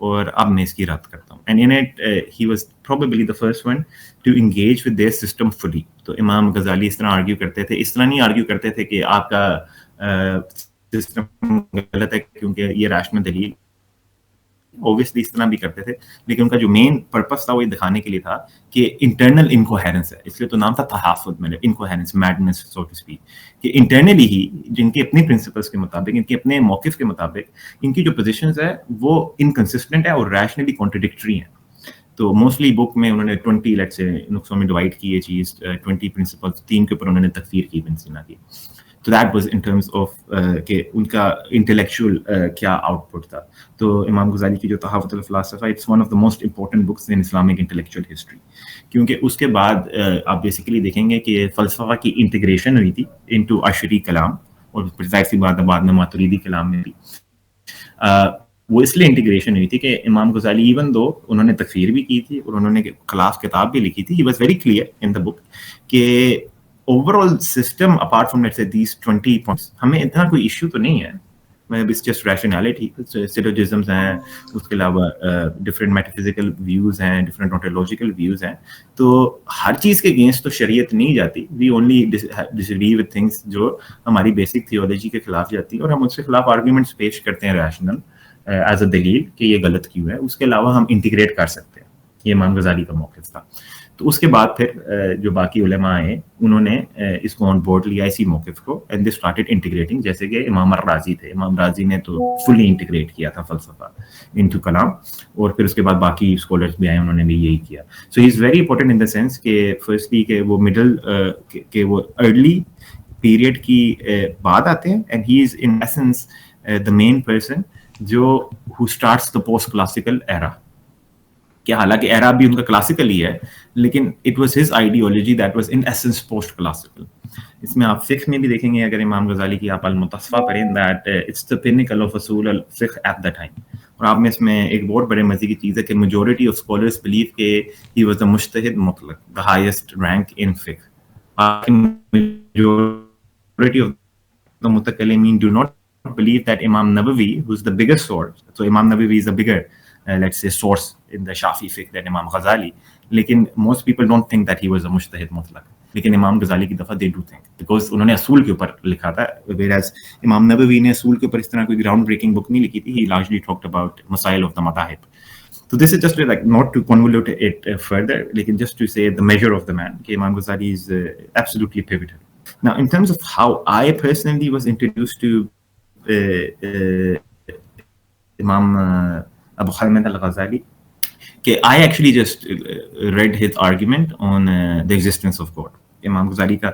اور اب میں اس کی رد کرتا ہوں. And in it he was probably the first one to engage with their system fully. تو امام غزالی اس طرح آرگیو کرتے تھے, اس طرح نہیں آرگیو کرتے تھے کہ آپ کا سسٹم غلط ہے کیونکہ یہ ریشنل دلیل, اوبویسلی اس طرح بھی کرتے تھے, لیکن ان کا جو مین پرپس تھا وہ یہ دکھانے کے لیے تھا کہ انٹرنل انکوہیرنس ہے, اس لیے تو نام تھا تحافظ, مطلب انکوہیرنس, میڈنس سو ٹو اسپیک, کہ انٹرنلی ہی جن کے اپنے پرنسپلس کے مطابق, ان کے اپنے موقف کے مطابق ان کی جو پوزیشنز ہے وہ انکنسسٹنٹ ہے اور ریشنلی کانٹرڈکٹری ہیں. تو موسٹلی بک میں انہوں نے 20 لیٹ سے نقصوں میں ڈیوائڈ کی یہ چیز, 20 پرنسپلس, 3 کے اوپر انہوں نے تکفیر کی ابن سینا کی. تو that was in terms of کہ ان کا انٹلیکچوئل کیا آؤٹ پٹ تھا. تو امام غزالی کی جو تحافت الفلاسفہ, it's one of the most important books in Islamic intellectual history, کیونکہ اس کے بعد آپ بیسیکلی دیکھیں گے کہ فلسفہ کی انٹیگریشن ہوئی تھی انٹو اشعری کلام, اور ظاہر سی بات بعد میں ماتریدی کلام میں بھی. وہ اس لیے انٹیگریشن ہوئی تھی کہ امام غزالی ایون دو انہوں نے تکفیر بھی کی تھی اور انہوں نے خلاف کتاب بھی لکھی تھی, he was very clear in the book کہ overall system apart from let's say these 20 points, ہمیں اتنا کوئی ایشو تو نہیں ہے, اٹس جسٹ ریشنالٹی, سیلوجزمز ہیں, اس کے علاوہ ڈفرینٹ میٹافزیکل ویوز ہیں, ڈفرینٹ آنٹولوجیکل ویوز ہیں, تو ہر چیز کے اگینسٹ تو شریعت نہیں جاتی. We only disagree with things جو ہماری بیسک تھیولوجی کے خلاف جاتی ہیں, اور ہم اس کے خلاف آرگومنٹس پیش کرتے ہیں ریشنل ایز اے دلیل کہ یہ غلط کیوں ہے. اس کے علاوہ ہم انٹیگریٹ کر سکتے ہیں. یہ امام غزالی کا موقف تھا. تو اس کے بعد پھر جو باقی علماء ہیں انہوں نے اس کو آن بورڈ لیا اسی موقف کو, اینڈ دے اسٹارٹڈ انٹیگریٹنگ. جیسے کہ امام الرازی تھے, امام رازی نے تو فلی انٹیگریٹ کیا تھا فلسفہ انٹو کلام, اور پھر اس کے بعد باقی اسکالرس بھی آئے, انہوں نے بھی یہی کیا. So he is very important in the sense کہ فرسٹلی کہ وہ مڈل کہ وہ ارلی پیریڈ کی بات آتے ہیں, and he is in essence the main person جو who starts the post classical era. کہ حالانکہ ایرا بھی ان کا کلاسیکل ہی ہے, لیکن it was his ideology that was in essence post classical. اس میں آپ فقہ میں بھی دیکھیں گے, اگر امام غزالی کی آپ المتصفیٰ پڑھیں, that it's the pinnacle of اصول الفقہ ایٹ دا ٹائم. اور آپ میں اس میں ایک بہت بڑے مزے کی چیز ہے کہ میجورٹی آف اسکالرس بلیو کہ ہی واز دا مجتہد مطلق, دا ہائیسٹ رینک ان فقہ. میجورٹی آف دا متکلمین do not believe that Imam Nawawi, who's the biggest source, so Imam Nawawi is a bigger let's say source in the Shafi fiqh than Imam Ghazali, lekin most people don't think that he was a mujtahid mutlaq, lekin Imam Ghazali ki dafa they do think, because unhone asool ke upar likha tha, whereas Imam Nawawi ne asool ke upar is tarah koi ground breaking book nahi likhi thi. He largely talked about masail of the madahib. So this is just like not to convolute it further, lekin just to say the measure of the man, ki Imam Ghazali is absolutely pivotal. Now in terms of how I personally was introduced to Imam Abu Hamid al-Ghazali, I actually just read his argument on the existence of God. Imam Ghazali ka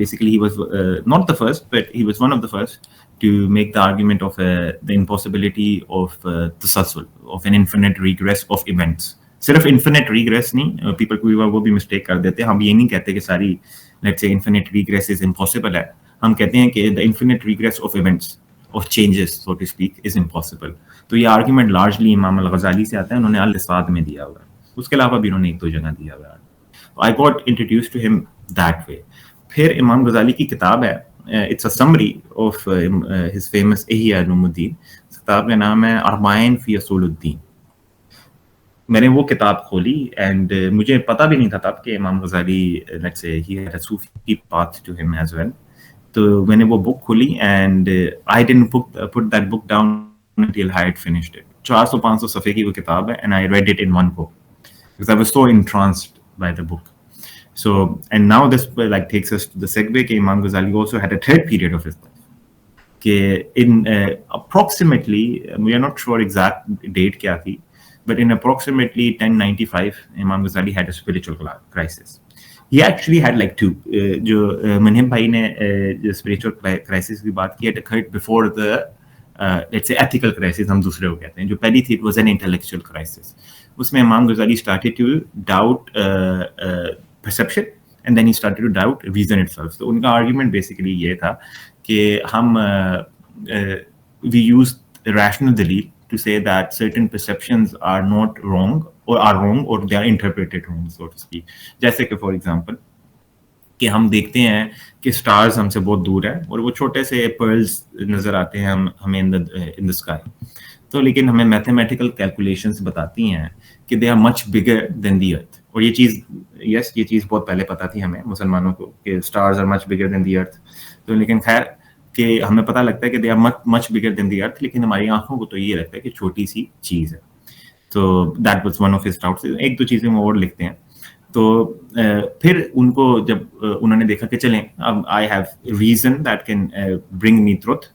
basically he was not the first, but he was one of the first to make the argument of the impossibility of tasalsul, of an infinite regress of events. صرف infinite regress نہیں, people کوئی وہ بھی mistake کر دیتے ہیں. ہم یہ نہیں کہتے کہ ساری let's say infinite regress is impossible ہے, ہم کہتے ہیں کہ the infinite regress of events of changes so to speak is impossible. تو یہ آرگیومنٹ لارجلی امام الغزالی سے آتا ہے, انہوں نے الاساد میں دیا ہوا ہے, اس کے علاوہ بھی انہوں نے ایک دو جگہ دیا ہوا ہے. I got introduced to him that way. پھر امام غزالی کی کتاب ہے, it's a summary of his famous احیاء علوم الدین. اس کتاب کا نام ہے اربعین فی اصول الدین. میں نے وہ کتاب کھولی اینڈ مجھے پتہ بھی نہیں تھا تب کہ امام غزالی let's say he had a Sufi path to him as well. تو میں نے وہ بک کھولی and I didn't put that book down until I had finished it. 400-500 صفحے کی وہ کتاب ہے, and I read it in one go because I was so entranced by the book. So and now this like takes us to the segue کہ Imam Ghazali also had a third period of his life کہ in approximately we are not sure exact date کیا تھی, but in approximately 1095 Imam Ghazali had a spiritual crisis. He actually had like two. جو منہم بھائی نے جو spiritual crisis کی بات کی, it occurred before the let's say ethical crisis ہم دوسرے کو کہتے ہیں. جو پہلی تھی it was an intellectual crisis. اس میں Imam Ghazali started to doubt perception and then he started to doubt reason itself. تو ان کا argument basically یہ تھا کہ ہم we use rational دلیل to say that certain perceptions are not wrong or are wrong or they are interpreted wrong so to speak. جیسے کہ for example کہ ہم دیکھتے ہیں کہ سٹارز ہم سے بہت دور ہیں اور وہ چھوٹے سے پرلز نظر آتے ہیں ہمیں ان دا اسکائی, تو لیکن ہمیں میتھمیٹیکل کیلکولیشنس بتاتی ہیں کہ دے آر مچ بگر دین دی ارتھ. اور یہ چیز یہ چیز بہت پہلے پتہ تھی ہمیں مسلمانوں کو کہ سٹارز آر مچ بگر دین دی ارتھ. تو لیکن خیر کہ ہمیں پتہ لگتا ہے کہ دے آر مچ بگر دین دی ارتھ, لیکن ہماری آنکھوں کو تو یہ لگتا ہے کہ چھوٹی سی چیز ہے. تو that was one of his doubts. ایک دو چیزیں وہ اور لکھتے ہیں. تو پھر ان کو جب انہوں نے دیکھا کہ چلیں اب I have reason that can bring me truth,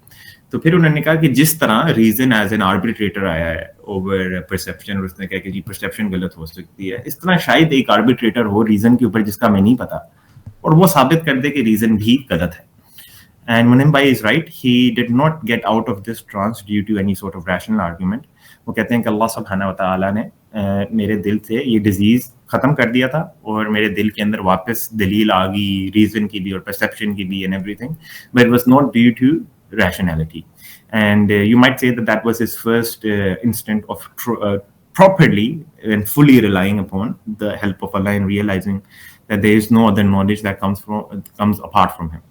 تو پھر انہوں نے کہا کہ جس طرح ریزن ایز این آربیٹریٹر آیا ہے اوور پرسیپشن, اور اس نے کہا کہ جی پرسیپشن غلط ہو سکتی ہے, اس طرح شاید ایک آربیٹریٹر ہو ریزن کے اوپر جس کا ہمیں نہیں پتا اور وہ ثابت کر دے کہ ریزن بھی غلط ہے. And Munhim Bhai is right. He did not get out of this trance due to any sort of rational argument. وہ کہتے ہیں کہ اللہ سبحانہ وتعالیٰ نے میرے دل سے یہ ڈیزیز ختم کر دیا تھا اور میرے دل کے اندر واپس دلیل آ گئی ریزن کی بھی اور پرسیپشن کی بھی and everything, but was not due to rationality. And you might say that that was his first instant of properly and fully relying upon the help of Allah and realizing that there is no other knowledge that comes apart from him.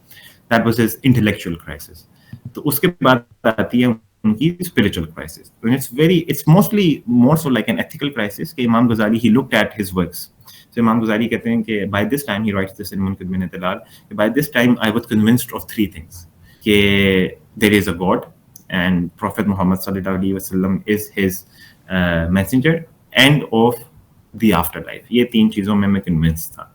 That was his intellectual crisis. تو اس کے بعد آتی ہے ان کی spiritual crisis. And it's mostly more so like an ethical crisis کہ امام غزالی he looked at his works. So امام غزالی کہتے ہیں کہ by this time, he writes this in Munqidh min Itilal, by this time I was convinced of three things. کہ there is a God and Prophet Muhammad sallallahu alaihi wasallam is his messenger, and of the after life. یہ 3 چیزوں میں کنونس تھا.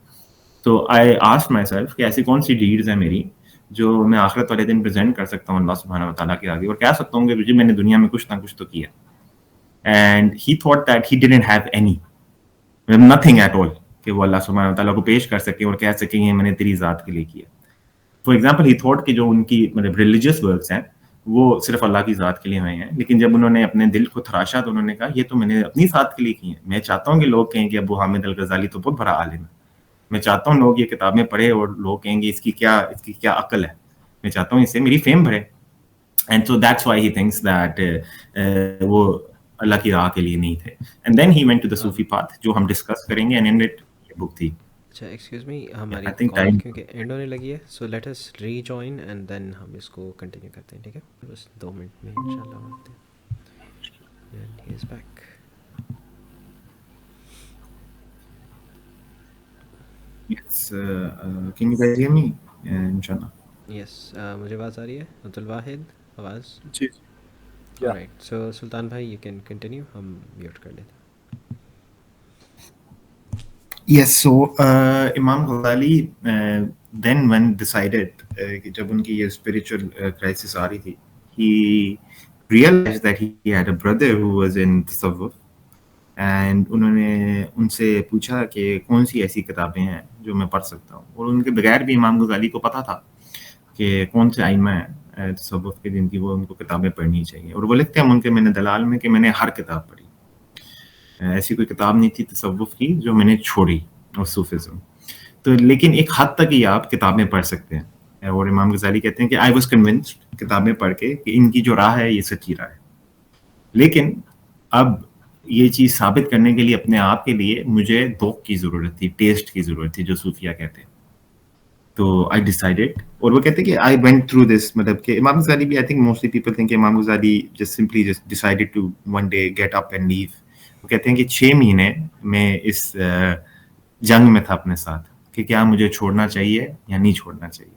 تو آئی آسکڈ مائی سیلف کہ ایسی کون سی ڈیڈز ہیں میری جو میں آخرت والے دن پریزنٹ کر سکتا ہوں اللہ سبحانہ و تعالیٰ کے آگے اور کہہ سکتا ہوں کہ مجھے میں نے دنیا میں کچھ نہ کچھ تو کیا. And he thought that he didn't have any nothing at all کہ وہ اللہ سبحانہ و تعالیٰ کو پیش کر سکے اور کہہ سکیں یہ میں نے تیری ذات کے لیے کیا. فار ایگزامپل ہی تھاٹ کہ جو ان کی مطلب ریلیجیس ورکس ہیں وہ صرف اللہ کی ذات کے لیے ہوئے ہیں, لیکن جب انہوں نے اپنے دل کو تھراشا تو انہوں نے کہا یہ تو میں نے اپنی ذات کے لیے کی ہیں. میں چاہتا ہوں کہ لوگ کہیں کہ ابو حامد الغزالی تو بہت بڑا عالم ہے. میں چاہتا ہوں لوگ یہ کتابیں پڑھیں اور لوگ کہیں گے اس کی کیا عقل ہے. میں چاہتا ہوں اس سے میری فیم بڑھے. And so that's why he thinks that وہ اللہ کی راہ کے لیے نہیں تھے. And then he went to the Sufi path جو ہم ڈسکس کریں گے. اینڈ اٹ بک تھی. اچھا ایکسکیوز می, ہماری کال کیونکہ اینڈ ہونے لگی ہے, so let us rejoin and then ہم اس کو کنٹینیو کرتے ہیں. ٹھیک ہے, بس 2 منٹ میں ان شاء اللہ ہوتے ہیں. And he is back. Yes, can you guys hear me? Inshallah. یس, مجھے آواز آ رہی ہے عبد الواحد آواز؟ جی رائٹ. سو سلطان بھائی یو کین کنٹینیو, ہم میوٹ کر لیتے ہیں. Yes, so Imam Ghazali then when decided کہ جب ان کی یہ spiritual crisis آ رہی تھی, he realized that he had a brother who was in tasawwuf. And انہوں نے ان سے پوچھا کہ کون سی ایسی کتابیں ہیں جو میں پڑھ سکتا ہوں. اور ان کے بغیر بھی امام غزالی کو پتہ تھا کہ کون سے ائمہ ہیں تصوف کے جن کی وہ ان کو کتابیں پڑھنی چاہیے. اور وہ لکھتے ہیں ان کے میں نے دلال میں کہ میں نے ہر کتاب پڑھی, ایسی کوئی کتاب نہیں تھی تصوف کی جو میں نے چھوڑی اور صوفزم. تو لیکن ایک حد تک ہی آپ کتابیں پڑھ سکتے ہیں. اور امام غزالی کہتے ہیں کہ آئی واز کنونسڈ کتابیں پڑھ کے کہ ان کی جو راہ ہے یہ سچی راہ ہے. لیکن اب یہ چیز ثابت کرنے کے لیے اپنے آپ کے لیے مجھے ذوق کی ضرورت تھی, ٹیسٹ کی ضرورت تھی, جو صوفیہ کہتے ہیں. تو آئی ڈیسائیڈیڈ. اور وہ کہتے ہیں کہ آئی وینٹ تھرو دس, مطلب کہ امام غزالی بھی, I think mostly people think کہ امام Ghazali just simply just decided to one day get up and leave. وہ کہتے ہیں کہ 6 مہینے میں اس جنگ میں تھا اپنے ساتھ کہ کیا مجھے چھوڑنا چاہیے یا نہیں چھوڑنا چاہیے.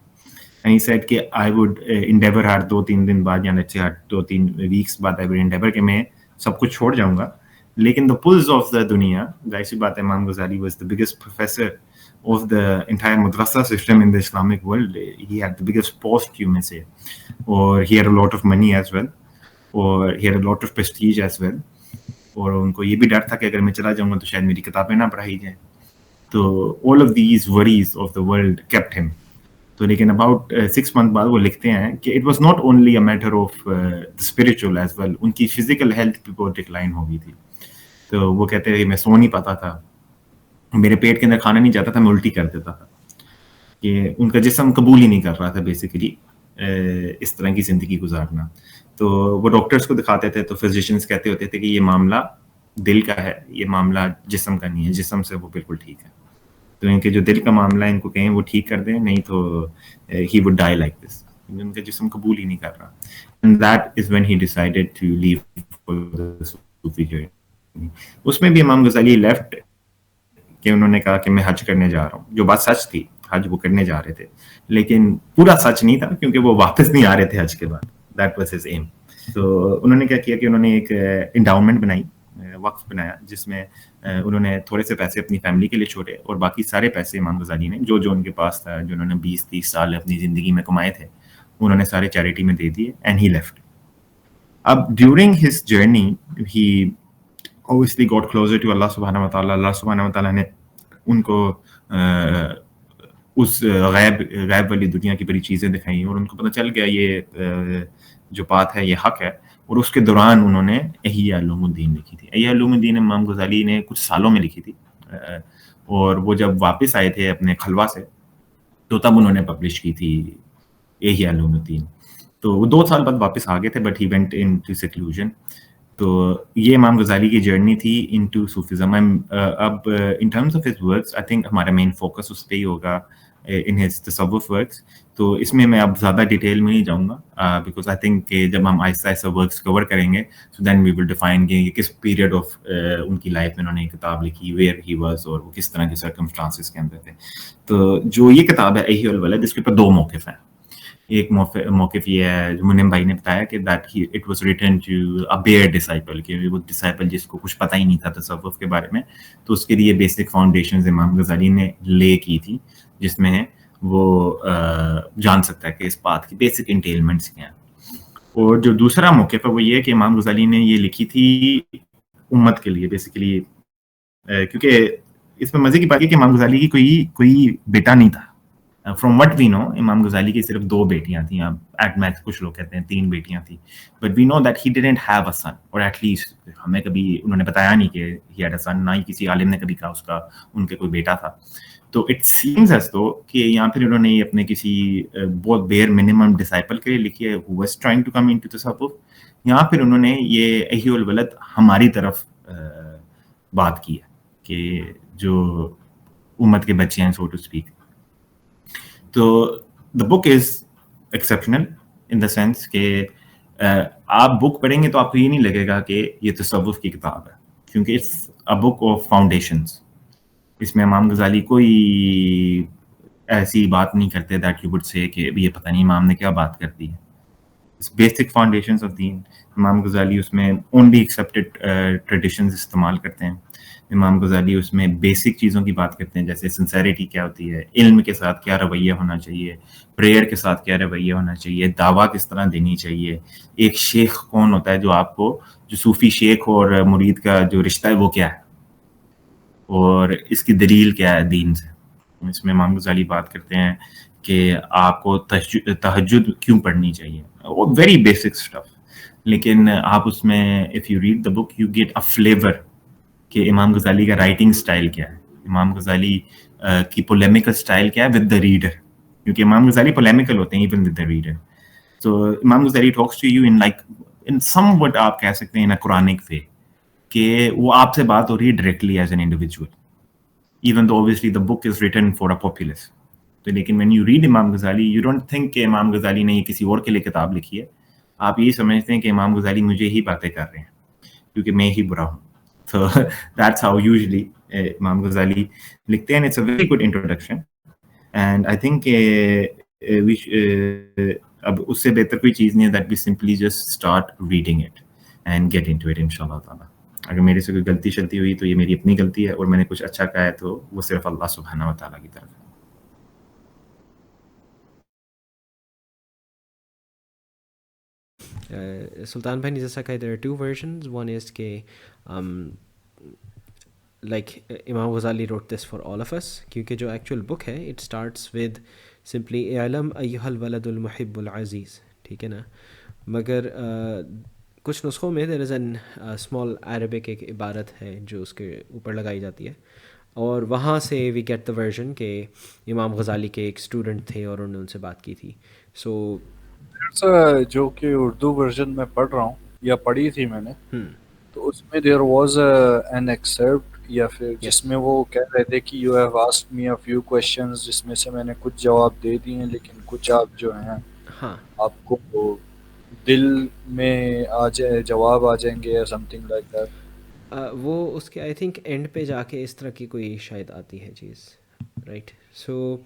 اینڈ ہی سیڈ کہ آئی وڈ انڈیور ہر 2-3 دن بعد یا لیٹس سے 2-3 ویکس بعد آئی وڈ انڈیور کہ میں سب کچھ چھوڑ جاؤں گا. لیکن the pulse of the دنیا, ظاہر سی بات ہے امام غزالی was the biggest professor of the entire madrasa system in the Islamic world. He had the biggest post, you may say, or he had a lot of money as well, or he had a lot of prestige as well. اور ان کو یہ بھی ڈر تھا کہ اگر میں چلا جاؤں گا تو شاید میری کتابیں نہ پڑھائی جائیں. تو all of these worries of the world kept him. تو لیکن about 6 months بعد وہ لکھتے ہیں کہ it was not only a matter of the spiritual as well. ان کی physical health بھی بہت ڈکلائن ہو گئی تھی. تو وہ کہتے ہیں میں سو نہیں پاتا تھا, میرے پیٹ کے اندر کھانا نہیں جاتا تھا, میں الٹی کر دیتا تھا. کہ ان کا جسم قبول ہی نہیں کر رہا تھا بیسیکلی اس طرح کی زندگی گزارنا. تو وہ ڈاکٹرز کو دکھاتے تھے تو فزیشینز کہتے ہوتے تھے کہ یہ معاملہ دل کا ہے, یہ معاملہ جسم کا نہیں ہے, جسم سے وہ بالکل ٹھیک ہے. تو ان کے جو دل کا معاملہ ہے ان کو کہیں وہ ٹھیک کر دیں, نہیں تو he would die like this. ان کا جسم قبول ہی نہیں کر رہا. And that is when he decided to leave for the Sufi journey. اس میں بھی امام غزالی لیفٹ کہ انہوں نے کہا کہ میں حج کرنے جا رہا ہوں, جو بات سچ تھی, حج وہ کرنے جا رہے تھے, لیکن پورا سچ نہیں تھا کیونکہ وہ واپس نہیں آ رہے تھے حج کے بعد. That was his aim. تو انہوں نے کیا کیا کہ انہوں نے ایک انڈاؤمنٹ بنائی, وقف بنایا, جس میں انہوں نے تھوڑے سے پیسے اپنی فیملی کے لیے چھوڑے اور باقی سارے پیسے امام غزالی نے جو ان کے پاس تھا, جو انہوں نے 20-30 سال اپنی زندگی میں کمائے تھے, انہوں نے سارے چیریٹی میں دے دیے. And he left. اب during his journey he obviously got closer to Allah subhanahu wa ta'ala. اللہ سبحانہ و تعالیٰ نے ان کو اس غیب والی دنیا کی بڑی چیزیں دکھائیں اور ان کو پتہ چل گیا یہ جو بات ہے یہ حق ہے. اور اس کے دوران انہوں نے احیاء علوم الدین لکھی تھی. احیاء علوم الدین امام غزالی نے کچھ سالوں میں لکھی تھی, اور وہ جب واپس آئے تھے اپنے خلوہ سے تو تب انہوں نے پبلش کی تھی احیاء علوم الدین. تو وہ 2 سال بعد واپس آ گئے تھے, but he went in to seclusion. تو یہ امام غزالی کی جرنی تھی انٹو صوفیزم. اب ان terms of his works I think ہمارا مین فوکس اس پہ ہی ہوگا ان ہز تصوف ورکس. تو اس میں اب زیادہ ڈیٹیل میں نہیں جاؤں گا, بیکاز آئی تھنک کہ جب ہم آہستہ آہستہ ورکس کور کریں گے سو دین وی ول ڈیفائن کہ کس پیریڈ آف ان کی لائف میں انہوں نے کتاب لکھی, ویئر ہی واز, اور وہ کس طرح کے سرکمسٹانسز کے اندر تھے. تو جو یہ کتاب ہے احیاء الولد, اس کے اوپر 2 موقف ہیں. ایک موقف یہ ہے جو منم بھائی نے بتایا کہ that it was written to a dear disciple, کہ وہ ڈسائپل جس کو کچھ پتہ ہی نہیں تھا تصوف کے بارے میں، تو اس کے لیے بیسک فاؤنڈیشنز امام غزالی نے لے کی تھی، جس میں وہ جان سکتا ہے کہ اس بات کی بیسک انٹیلمنٹس کیا ہیں. اور جو دوسرا موقف ہے وہ یہ ہے کہ امام غزالی نے یہ لکھی تھی امت کے لیے بیسیکلی، کیونکہ اس میں مزے کی بات ہے کہ امام غزالی کی کوئی بیٹا نہیں تھا. فرام وٹ وی نو امام غزالی کی صرف 2 بیٹیاں تھیں، ایٹ میکس کچھ لوگ کہتے ہیں 3 بیٹیاں تھیں، but we know that he didn't have a son, اور ایٹ لیسٹ ہمیں کبھی انہوں نے بتایا نہیں کہ ہی ہیڈ اے سن، نہ ہی کسی عالم نے کبھی کہا ان کے کوئی بیٹا تھا. تو اٹ سیمز ایز دو کہ یہاں پھر انہوں نے اپنے کسی بہت بیئر منیمم ڈسائپل کے لیے لکھی ہے who was trying to come into تصوف. یہاں پھر انہوں نے یہ احی الولد ہماری طرف بات کی ہے کہ جو امت کے بچے ہیں سو ٹو اسپیک. تو دا بک از ایکسیپشنل ان دا سینس کہ آپ بک پڑھیں گے تو آپ کو یہ نہیں لگے گا کہ یہ تصوف کی کتاب ہے، کیونکہ it's a book of foundations. اس میں امام غزالی کوئی ایسی بات نہیں کرتے دیٹ یو وڈ سے کہ یہ پتہ نہیں امام نے کیا بات کر دی ہے. بیسک فاؤنڈیشنز آف دین. امام غزالی اس میں اونلی ایکسیپٹڈ ٹریڈیشنز استعمال کرتے ہیں. امام غزالی اس میں بیسک چیزوں کی بات کرتے ہیں، جیسے سنسیریٹی کیا ہوتی ہے، علم کے ساتھ کیا رویہ ہونا چاہیے، پریئر کے ساتھ کیا رویہ ہونا چاہیے، دعویٰ کس طرح دینی چاہیے، ایک شیخ کون ہوتا ہے جو آپ کو، جو صوفی شیخ اور مرید کا جو رشتہ ہے وہ کیا ہے، اور اس کی دلیل کیا ہے دین سے. اس میں امام غزالی بات کرتے ہیں کہ آپ کو تہجد کیوں پڑھنی چاہیے، ویری بیسک اسٹف. لیکن آپ اس میں if you read the book you get a flavour کہ امام غزالی کا رائٹنگ سٹائل کیا ہے، امام غزالی کی پولیمیکل سٹائل کیا ہے ود دا ریڈر، کیونکہ امام غزالی پولیمیکل ہوتے ہیں ایون ود دا ریڈر. تو Imam Ghazali talks to you in like in some what آپ کہہ سکتے ہیں ان اے قرآنک وے، کہ وہ آپ سے بات ہو رہی ہے directly as an individual, even though obviously the book is written for a populace. تو لیکن when you read امام غزالی you don't think کہ امام غزالی نے یہ کسی اور کے لیے کتاب لکھی ہے، آپ یہی سمجھتے ہیں کہ امام غزالی مجھے ہی باتیں کر رہے ہیں کیونکہ میں ہی برا ہوں. So that's how usually امام غزالی لکھتے ہیں. It's a very good introduction and I think اب اس سے بہتر کوئی چیز نہیں ہے that we simply just start reading it and get into it انشاءاللہ تعالیٰ. اگر میرے سے کوئی غلطی شلطی ہوئی تو یہ میری اپنی غلطی ہے، اور میں نے کچھ اچھا کہا ہے تو وہ صرف اللہ سبحانہ و تعالیٰ کی طرف ہے. سلطان بھائی نے جیسا کہا there are 2 versions. One is کہ like امام غزالی wrote this for all of us، کیونکہ جو ایکچوئل بک ہے it starts with simply اعلم ایھا الولد المحب العزیز، ٹھیک ہے نا. مگر کچھ نسخوں میں there is an small Arabic ایک عبارت ہے جو اس کے اوپر لگائی جاتی ہے، اور وہاں سے we get the version کہ امام غزالی کے ایک اسٹوڈنٹ تھے اور انہوں نے ان سے بات کی تھی. سو جو کہ اردو ورژن میں پڑھ رہا ہوں یا پڑھی تھی میں نے، تو اس میں دیر واز این ایکسرپٹ یا پھر جس میں وہ کہہ رہے تھے کہ you have asked me a few questions, جس میں سے میں نے کچھ جواب دے دیے ہیں، لیکن کچھ آپ جو ہیں آپ کو دل میں آ جائے جواب آ جائیں گے یا سم تھنگ لائک دیٹ. وہ اس کے آئی تھنک اینڈ پہ جا کے اس طرح کی کوئی شاید آتی ہے چیز، right. So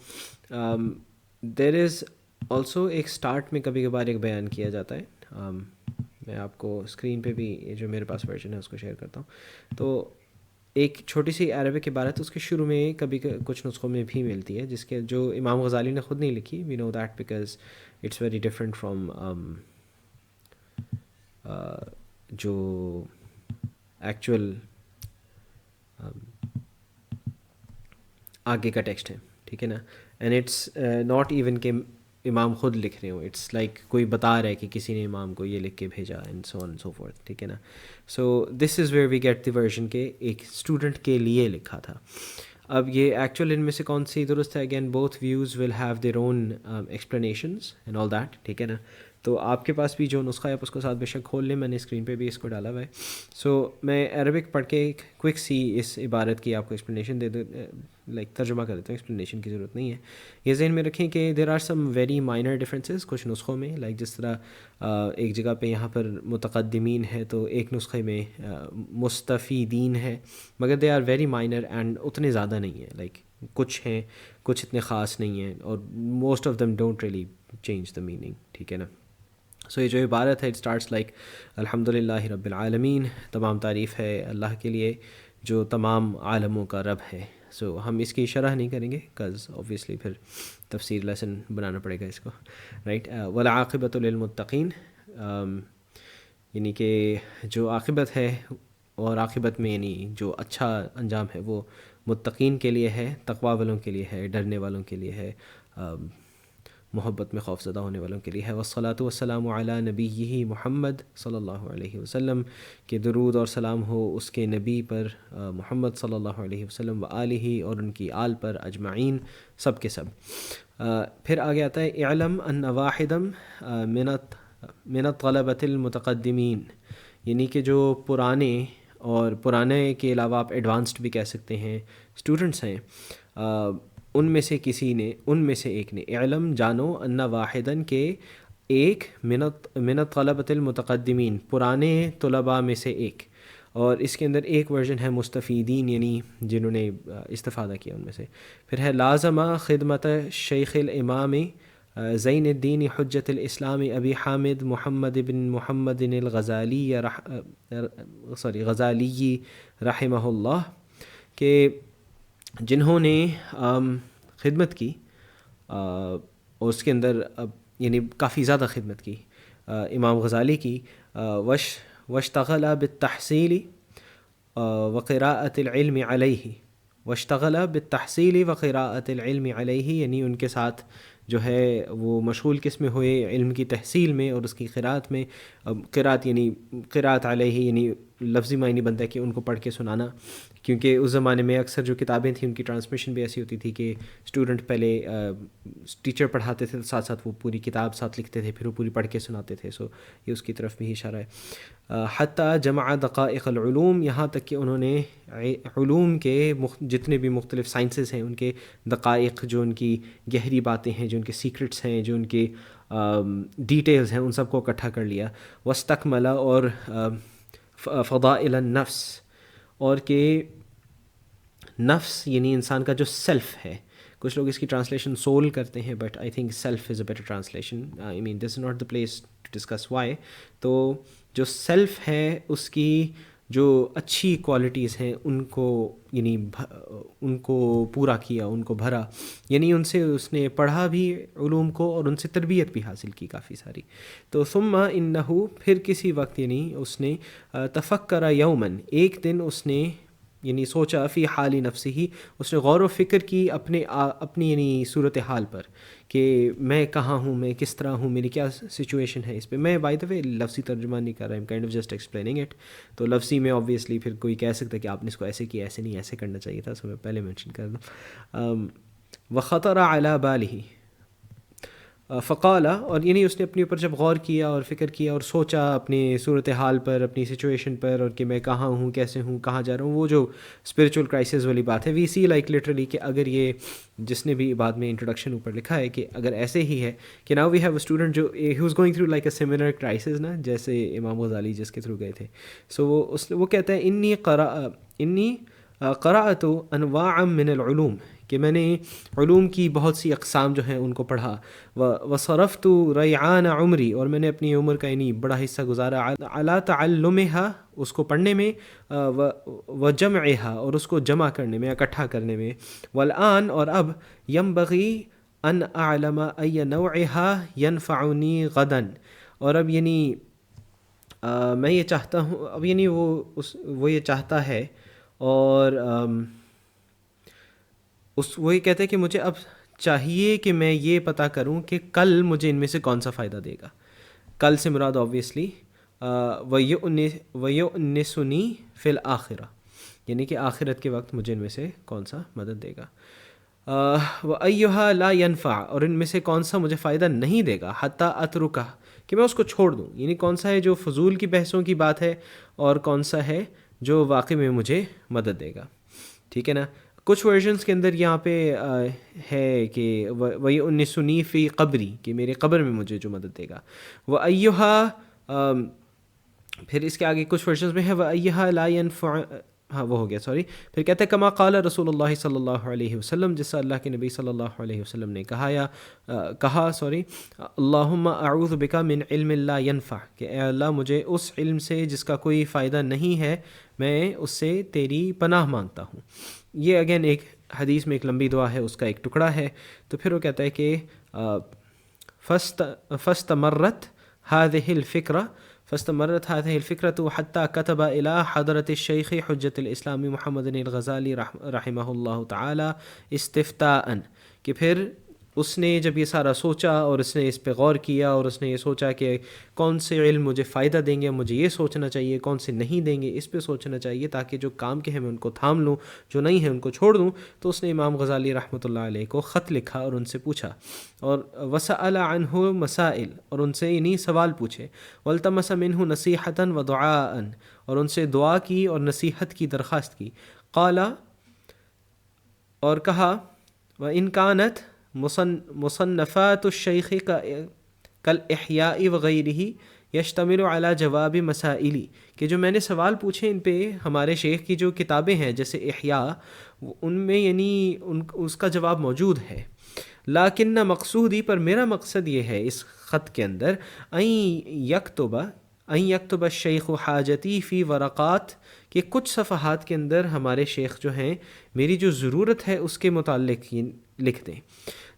there is also ایک اسٹارٹ میں کبھی کبھار ایک بیان کیا جاتا ہے، میں آپ کو اسکرین پہ بھی جو میرے پاس ورژن ہے اس کو شیئر کرتا ہوں. تو ایک چھوٹی سی عربک عبارت اس کے شروع میں کبھی کچھ نسخوں میں بھی ملتی ہے، جس کے جو امام غزالی نے خود نہیں لکھی. We know that because it's very different from جو ایکچوئل آگے کا ٹیکسٹ ہے، ٹھیک ہے نا. اینڈ اٹس ناٹ ایون کہ امام خود لکھ رہے ہوں، اٹس لائک کوئی بتا رہا ہے کہ کسی نے امام کو یہ لکھ کے بھیجا and so on so forth, ٹھیک ہے نا. So this is where we get the version کہ ایک اسٹوڈنٹ کے لیے لکھا تھا. اب یہ ایکچوئل ان میں سے کون سی درست ہے، again both views will have their own explanations and all that, ٹھیک ہے نا. تو آپ کے پاس بھی جو نسخہ ہے آپ اس کو ساتھ بے شک کھول لیں، میں نے اسکرین پہ بھی اس کو ڈالا ہوا ہے. سو میں عربک پڑھ کے ایک کوئک سی اس عبارت کی آپ کو ایکسپلینیشن دے دوں، لائک ترجمہ کر دیتا ہوں، ایکسپلینیشن کی ضرورت نہیں ہے. یہ ذہن میں رکھیں کہ there are some very minor differences کچھ نسخوں میں، لائک جس طرح ایک جگہ پہ یہاں پر متقدمین ہے تو ایک نسخے میں مستفیدین ہے، مگر they are very minor and اتنے زیادہ نہیں ہیں. لائک کچھ ہیں، کچھ اتنے خاص نہیں ہیں، اور most of them don't really change the meaning. ٹھیک ہے نا. سو یہ جو عبارت ہے اٹ اسٹارٹس لائک الحمد للہ رب العالمین، تمام تعریف ہے اللہ کے لیے جو تمام عالموں کا رب ہے. سو ہم اس کی شرح نہیں کریں گے کز اوبویسلی پھر تفسیر لیسن بنانا پڑے گا اس کو، رائٹ. والعاقبۃ للمتقین، یعنی کہ جو عاقبت ہے، اور عاقبت میں یعنی جو اچھا انجام ہے وہ متقین کے لیے ہے، تقوی والوں کے لیے ہے، ڈرنے والوں کے لیے ہے، محبت میں خوف زدہ ہونے والوں کے لیے ہے. والصلاۃ والسلام علی نبیہ محمد صلی اللہ علیہ وسلم، کہ درود اور سلام ہو اس کے نبی پر محمد صلی اللہ علیہ وسلم، و آلہ، اور ان کی آل پر، اجمعین، سب کے سب. پھر آگے آتا ہے اعلم ان واحدا من الطلبۃ المتقدمین، یعنی کہ جو پرانے، اور پرانے کے علاوہ آپ ایڈوانسڈ بھی کہہ سکتے ہیں، اسٹوڈنٹس ہیں، ان میں سے کسی نے، ان میں سے ایک نے، اعلم جانو، ان واحدن کے ایک، من الطلبۃ المتقدمین پرانے طلباء میں سے ایک، اور اس کے اندر ایک ورژن ہے مستفیدین، یعنی جنہوں نے استفادہ کیا ان میں سے. پھر ہے لازمہ خدمت شیخ الامام زین الدین حجت الاسلام ابی حامد محمد بن محمد الغزالی غزالی رحمہ اللہ، کہ جنہوں نے خدمت کی، اور اس کے اندر یعنی کافی زیادہ خدمت کی امام غزالی کی، واشتغل بالتحصیل وقراءۃ العلم علیہ، واشتغل بالتحصیل وقراءۃ العلم علیہ، یعنی ان کے ساتھ جو ہے وہ مشغول کس میں ہوئے، علم کی تحصیل میں اور اس کی قراءت میں. قراءت یعنی قراءت علیہ، یعنی لفظی معنی بنتا ہے کہ ان کو پڑھ کے سنانا، کیونکہ اس زمانے میں اکثر جو کتابیں تھیں ان کی ٹرانسمیشن بھی ایسی ہوتی تھی کہ اسٹوڈنٹ پہلے ٹیچر پڑھاتے تھے، ساتھ ساتھ وہ پوری کتاب ساتھ لکھتے تھے، پھر وہ پوری پڑھ کے سناتے تھے. سو یہ اس کی طرف بھی اشارہ ہے. حتیٰ جمع دقائق العلوم، یہاں تک کہ انہوں نے علوم کے جتنے بھی مختلف سائنسز ہیں ان کے دقائق، جو ان کی گہری باتیں ہیں، جو ان کے سیکرٹس ہیں، جو ان کی ڈیٹیلز ہیں، ان سب کو اکٹھا کر لیا. واستکمل، اور فضائل النفس، اور کہ نفس یعنی انسان کا جو سیلف ہے، کچھ لوگ اس کی ٹرانسلیشن سول کرتے ہیں، but I think self is a better translation. I mean this is not the place to discuss why. تو جو سیلف ہے اس کی جو اچھی کوالٹیز ہیں ان کو یعنی ان کو پورا کیا، ان کو بھرا، یعنی ان سے اس نے پڑھا بھی علوم کو اور ان سے تربیت بھی حاصل کی کافی ساری. تو ثم انہ، پھر کسی وقت یعنی اس نے تفکر یومن، ایک دن اس نے یعنی سوچا، فی حال نفسہ، اس نے غور و فکر کی اپنی یعنی صورت حال پر، کہ میں کہاں ہوں، میں کس طرح ہوں، میری کیا سچویشن ہے. اس پہ میں بائی دا وے لفظی ترجمہ نہیں کر رہا، M kind of just explaining it. تو لفظی میں آبویسلی پھر کوئی کہہ سکتا ہے کہ آپ نے اس کو ایسے کیا، ایسے نہیں، ایسے کرنا چاہیے تھا. سو میں پہلے مینشن کر دوں. وخطر علی بالہ، فقال، اور یعنی اس نے اپنے اوپر جب غور کیا اور فکر کیا اور سوچا اپنی صورت حال پر، اپنی سچویشن پر، اور کہ میں کہاں ہوں، کیسے ہوں، کہاں جا رہا ہوں، وہ جو اسپریچول کرائسس والی بات ہے. وی سی لائک لٹرلی کہ اگر یہ جس نے بھی بعد میں انٹروڈکشن اوپر لکھا ہے کہ اگر ایسے ہی ہے کہ now we have a student جو he was going through like a similar crisis نا، جیسے امام غزالی جس کے تھرو گئے تھے. سو وہ کہتا ہے انی قرأت انواعا من العلوم، کہ میں نے علوم کی بہت سی اقسام جو ہیں ان کو پڑھا. وصرفت ریعان عمری، اور میں نے اپنی عمر کا یعنی بڑا حصہ گزارا علی تعلمها، اس کو پڑھنے میں، وجمعها، اور اس کو جمع کرنے میں، اکٹھا کرنے میں. والآن، اور اب، ينبغي ان اعلم ای نوعها ينفعنی غدا، اور اب یعنی میں یہ چاہتا ہوں، اب یعنی وہ یہ چاہتا ہے، اور وہ یہ کہتا ہے کہ مجھے اب چاہیے کہ میں یہ پتہ کروں کہ کل مجھے ان میں سے کون سا فائدہ دے گا. کل سے مراد آبویسلی وَيُؤْنِسُنِي فِي الْآخِرَةِ، یعنی کہ آخرت کے وقت مجھے ان میں سے کون سا مدد دے گا. وَأَيُّهَا لَا يَنْفَعُ، اور ان میں سے کون سا مجھے فائدہ نہیں دے گا. حَتَّى أَتْرُكَهُ، کہ میں اس کو چھوڑ دوں، یعنی کون سا ہے جو فضول کی بحثوں کی بات ہے، اور کون سا ہے جو واقعی میں مجھے مدد دے گا. ٹھیک ہے نا. کچھ ورژنس کے اندر یہاں پہ ہے کہ وَيُؤْنِسُنِي فِي قبری، کہ میرے قبر میں مجھے جو مدد دے گا. وَأَيُّهَا، پھر اس کے آگے کچھ ورژنس میں ہے وَأَيُّهَا لَا يَنْفَعُ، ہاں وہ ہو گیا سوری. پھر کہتے ہیں کما قال رسول اللہ صلی اللہ علیہ وسلم، جس سے اللہ کے نبی صلی اللہ علیہ وسلم نے کہا اللہم اعوذ بک من علم لا ینفع، کہ اے اللہ مجھے اس علم سے جس کا کوئی فائدہ نہیں ہے، میں اس سے تیری پناہ مانگتا ہوں. یہ اگین ایک حدیث میں ایک لمبی دعا ہے، اس کا ایک ٹکڑا ہے. تو پھر وہ کہتا ہے کہ فاستمرت هذه الفكرة حتى كتب إلى حضرة الشيخ حجة الإسلام محمد الغزالی رحمہ اللہ تعالی استفتاءً، کہ پھر اس نے جب یہ سارا سوچا اور اس نے اس پہ غور کیا اور اس نے یہ سوچا کہ کون سے علم مجھے فائدہ دیں گے، مجھے یہ سوچنا چاہیے، کون سے نہیں دیں گے اس پہ سوچنا چاہیے، تاکہ جو کام کے ہیں میں ان کو تھام لوں، جو نہیں ہے ان کو چھوڑ دوں. تو اس نے امام غزالی رحمۃ اللہ علیہ کو خط لکھا اور ان سے پوچھا، اور وسأل عنہ مسائل، اور ان سے انہی سوال پوچھے، والتمس منہ نصیحۃ ودعاء، اور ان سے دعا کی اور نصیحت کی درخواست کی. قال، اور کہا، وإن كانت مصنفات الشیخ کالاحیاء وغیرہ یشتمل علی جواب مسائلی، کہ جو میں نے سوال پوچھے ان پہ ہمارے شیخ کی جو کتابیں ہیں جیسے احیاء، ان میں یعنی اس کا جواب موجود ہے. لیکن مقصودی، پر میرا مقصد یہ ہے اس خط کے اندر، ان یکتب الشیخ حاجتی فی ورقات، کہ کچھ صفحات کے اندر ہمارے شیخ جو ہیں میری جو ضرورت ہے اس کے متعلق لکھ دیں.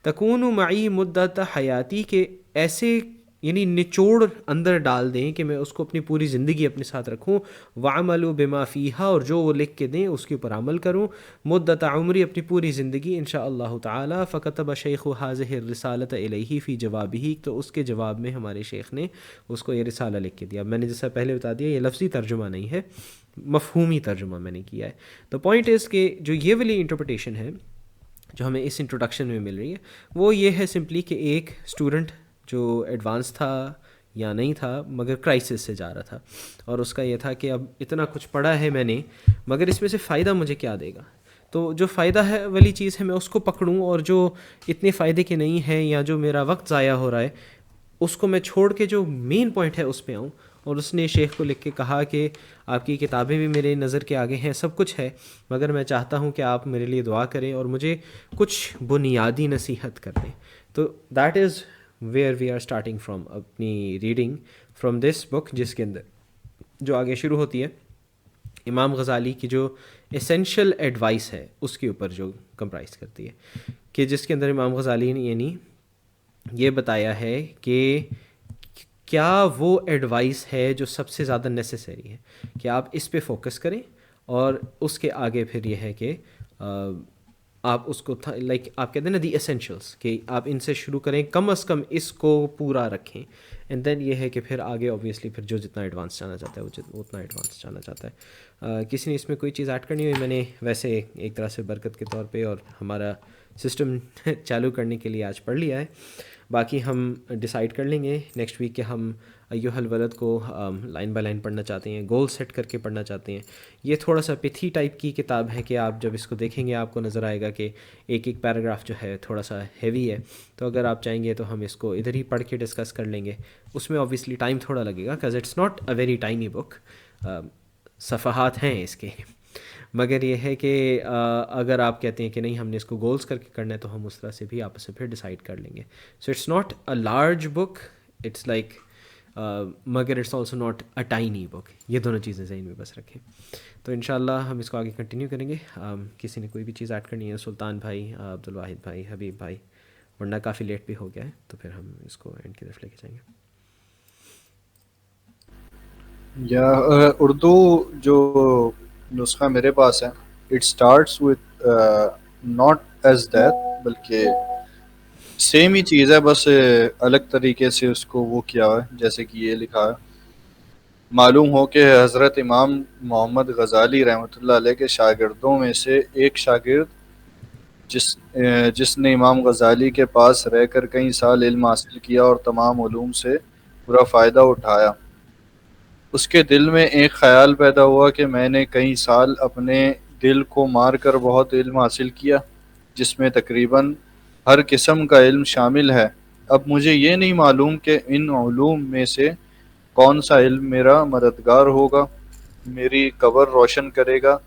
تکون معی مدت حیاتی، کہ ایسے یعنی نچوڑ اندر ڈال دیں کہ میں اس کو اپنی پوری زندگی اپنے ساتھ رکھوں. وعملوا بما فیہا، اور جو وہ لکھ کے دیں اس کے اوپر عمل کروں. مدت عمری، اپنی پوری زندگی انشاء اللہ تعالی. فکتب شیخ ہذہ الرسالۃ الیہ فی جوابہ، تو اس کے جواب میں ہمارے شیخ نے اس کو یہ رسالہ لکھ کے دیا. میں نے جیسا پہلے بتا دیا، یہ لفظی ترجمہ نہیں ہے، مفہومی ترجمہ میں نے کیا ہے. تو پوائنٹ از کہ جو یہ والی انٹرپریٹیشن ہے جو ہمیں اس انٹروڈکشن میں مل رہی ہے، وہ یہ ہے سمپلی کہ ایک اسٹوڈنٹ جو ایڈوانس تھا یا نہیں تھا مگر کرائسس سے جا رہا تھا، اور اس کا یہ تھا کہ اب اتنا کچھ پڑھا ہے میں نے، مگر اس میں سے فائدہ مجھے کیا دے گا. تو جو فائدہ ہے والی چیز ہے میں اس کو پکڑوں، اور جو اتنے فائدے کے نہیں ہے یا جو میرا وقت ضائع ہو رہا ہے اس کو میں چھوڑ کے جو مین پوائنٹ ہے اس پہ آؤں. اور اس نے شیخ کو لکھ کے کہا کہ آپ کی کتابیں بھی میرے نظر کے آگے ہیں، سب کچھ ہے، مگر میں چاہتا ہوں کہ آپ میرے لیے دعا کریں اور مجھے کچھ بنیادی نصیحت کر دیں. تو that is where we are starting from, اپنی ریڈنگ فرام دس بک، جس کے اندر جو آگے شروع ہوتی ہے امام غزالی کی جو اسینشیل ایڈوائس ہے اس کے اوپر جو کمپرائز کرتی ہے، کہ جس کے اندر امام غزالی نے یعنی یہ بتایا ہے کہ کیا وہ ایڈوائس ہے جو سب سے زیادہ نیسیسری ہے، کہ آپ اس پہ فوکس کریں، اور اس کے آگے پھر یہ ہے کہ آپ اس کو لائک آپ کہتے ہیں نا دی ایسینشیلس، کہ آپ ان سے شروع کریں، کم از کم اس کو پورا رکھیں. اینڈ دین یہ ہے کہ پھر آگے اوبویسلی پھر جو جتنا ایڈوانس جانا چاہتا ہے وہ اتنا ایڈوانس جانا چاہتا ہے. کسی نے اس میں کوئی چیز ایڈ کرنی ہوئی؟ میں نے ویسے ایک طرح سے برکت کے طور پہ اور ہمارا سسٹم چالو کرنے کے لیے آج پڑھ لیا ہے. باقی ہم ڈیسائیڈ کر لیں گے نیکسٹ ویک کہ ہم ایھا الولد کو لائن بائی لائن پڑھنا چاہتے ہیں، گول سیٹ کر کے پڑھنا چاہتے ہیں. یہ تھوڑا سا پتھی ٹائپ کی کتاب ہے کہ آپ جب اس کو دیکھیں گے آپ کو نظر آئے گا کہ ایک ایک پیراگراف جو ہے تھوڑا سا ہیوی ہے. تو اگر آپ چاہیں گے تو ہم اس کو ادھر ہی پڑھ کے ڈسکس کر لیں گے. اس میں اوبویسلی ٹائم تھوڑا لگے گا، cause it's not a very tiny book, صفحات ہیں اس کے، مگر یہ ہے کہ اگر آپ کہتے ہیں کہ نہیں ہم نے اس کو گولز کر کے کرنا ہے تو ہم اس طرح سے بھی آپس سے پھر ڈیسائیڈ کر لیں گے. So it's not a large book, it's like مگر it's also not a tiny book. یہ دونوں چیزیں ذہن میں بس رکھیں. تو انشاءاللہ ہم اس کو آگے کنٹینیو کریں گے. کسی نے کوئی بھی چیز ایڈ کرنی ہے؟ سلطان بھائی، عبدالواحد بھائی، حبیب بھائی، ورنہ کافی لیٹ بھی ہو گیا ہے تو پھر ہم اس کو اینڈ کی طرف لے کے جائیں گے. یا اردو جو نسخہ میرے پاس ہے، it starts with not as that, بلکہ سیم ہی چیز ہے، بس الگ طریقے سے اس کو وہ کیا ہے. جیسے کہ یہ لکھا ہے، معلوم ہو کہ حضرت امام محمد غزالی رحمۃ اللہ علیہ کے شاگردوں میں سے ایک شاگرد جس نے امام غزالی کے پاس رہ کر کئی سال علم حاصل کیا اور تمام علوم سے پورا فائدہ اٹھایا، اس کے دل میں ایک خیال پیدا ہوا کہ میں نے کئی سال اپنے دل کو مار کر بہت علم حاصل کیا، جس میں تقریباً ہر قسم کا علم شامل ہے. اب مجھے یہ نہیں معلوم کہ ان علوم میں سے کون سا علم میرا مددگار ہوگا، میری قبر روشن کرے گا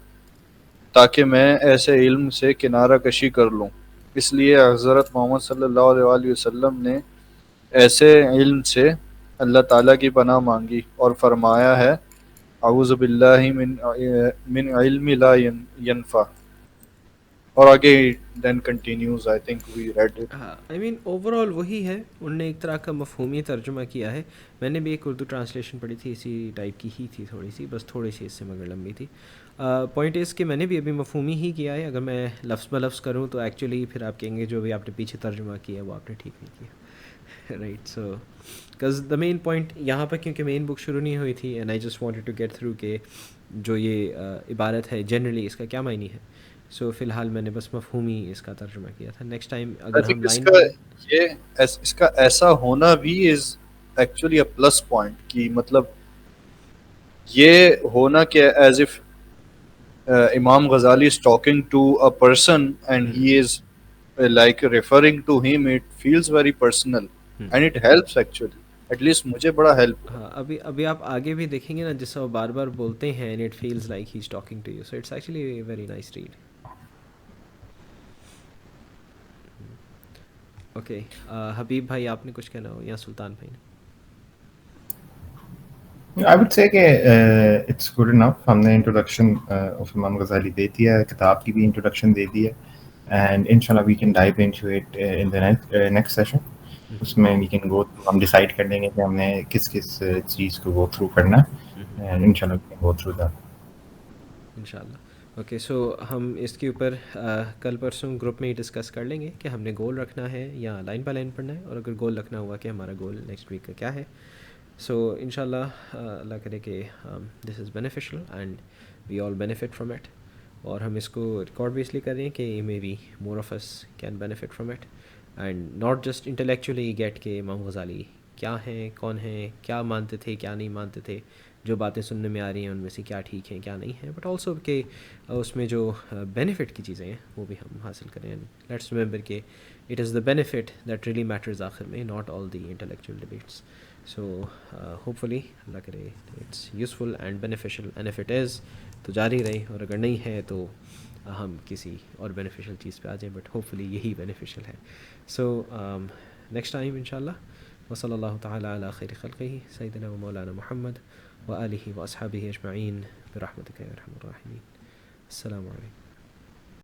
تاکہ میں ایسے علم سے کنارہ کشی کر لوں. اس لیے حضرت محمد صلی اللہ علیہ وآلہ وسلم نے ایسے علم سے اللہ تعالیٰ کی پناہ مانگی اور فرمایا ہے اعوذ باللہ من علم لا ینفع. اور آگے then continues. I think we read it. ہاں آئی مین اوور آل وہی ہے، ان نے ایک طرح کا مفہومی ترجمہ کیا ہے. میں نے بھی ایک اردو ٹرانسلیشن پڑھی تھی، اسی ٹائپ کی ہی تھی تھوڑی سی، بس تھوڑی سی اس سے مگر لمبی تھی. پوائنٹ اس کہ میں نے بھی ابھی مفہومی ہی کیا ہے. اگر میں لفظ بلفظ کروں تو ایکچولی پھر آپ کہیں گے جو بھی آپ نے پیچھے ترجمہ کیا ہے وہ آپ نے ٹھیک نہیں کیا. Right, so because the main point یہاں پر کیونکہ مین بک شروع نہیں ہوئی تھی، and I just wanted to get through کہ جو یہ عبارت ہے جنرلی اس کا کیا معنی ہے. سو فی الحال میں نے بس مفہومی اس کا ترجمہ کیا تھا. نیکسٹ ٹائم اگر ہم لائن اس کا ایسا ہونا بھی is actually a plus point, کہ مطلب یہ ہونا کہ ایز اف امام غزالی is talking to a person and he is like referring to him, it feels very personal and it helps actually. At least مجھے بڑا ہیلپ. ہاں ابھی آپ آگے بھی دیکھیں گے نا، جس سے وہ بار بار بولتے ہیں and it feels like he is talking to you, so it's actually a very nice read. Okay Habib بھائی آپ نے کچھ کہنا ہو یا سلطان بھائی نے؟ I would say کہ it's good enough. ہم نے انٹروڈکشن آف امام غزالی دے دیا ہے، کتاب کی بھی انٹروڈکشن دے دی ہے، اینڈ انشاءاللہ we can dive into it in the next session. اس میں we can go through، ہم ڈیسائڈ کر لیں گے کہ ہم نے کس چیز کو go through کرنا ہے، اینڈ انشاءاللہ we can go through that. انشاءاللہ. اوکے سو ہم اس کے اوپر کل پرسوں گروپ میں ہی ڈسکس کر لیں گے کہ ہم نے گول رکھنا ہے یا لائن بائی لائن پڑھنا ہے، اور اگر گول رکھنا ہوا کہ ہمارا گول نیکسٹ ویک کا کیا ہے. سو انشاءاللہ اللہ کرے کہ this is beneficial and we all benefit from it. اور ہم اس کو ریکارڈ بھی اس لیے کر رہے ہیں کہ may be more of us can benefit from it and not just intellectually get کہ امام غزالی کیا ہیں، کون ہیں، کیا مانتے تھے، کیا نہیں مانتے تھے، جو باتیں سننے میں آ رہی ہیں ان میں سے کیا ٹھیک ہیں کیا نہیں ہیں، بٹ آلسو کہ اس میں جو بینیفٹ کی چیزیں ہیں وہ بھی ہم حاصل کریں. لیٹس ریممبر کہ it is the benefit that really matters آخر میں، not all the intellectual debates. So hopefully اللہ کرے it's useful and beneficial, and if it is تو جاری رہے، اور اگر نہیں ہے تو ہم کسی اور بینیفیشل چیز پہ آ جائیں، بٹ ہوپ فلی یہی بینیفیشل ہے. سو نیکسٹ ٹائم ان شاء اللہ وصلی اللہ تعالیٰ علی خیر خلقہ سیدنا و مولانا محمد و آلہ و اصحابہ اجمعین برحمتک یا ارحم الراحمین. السلام علیکم.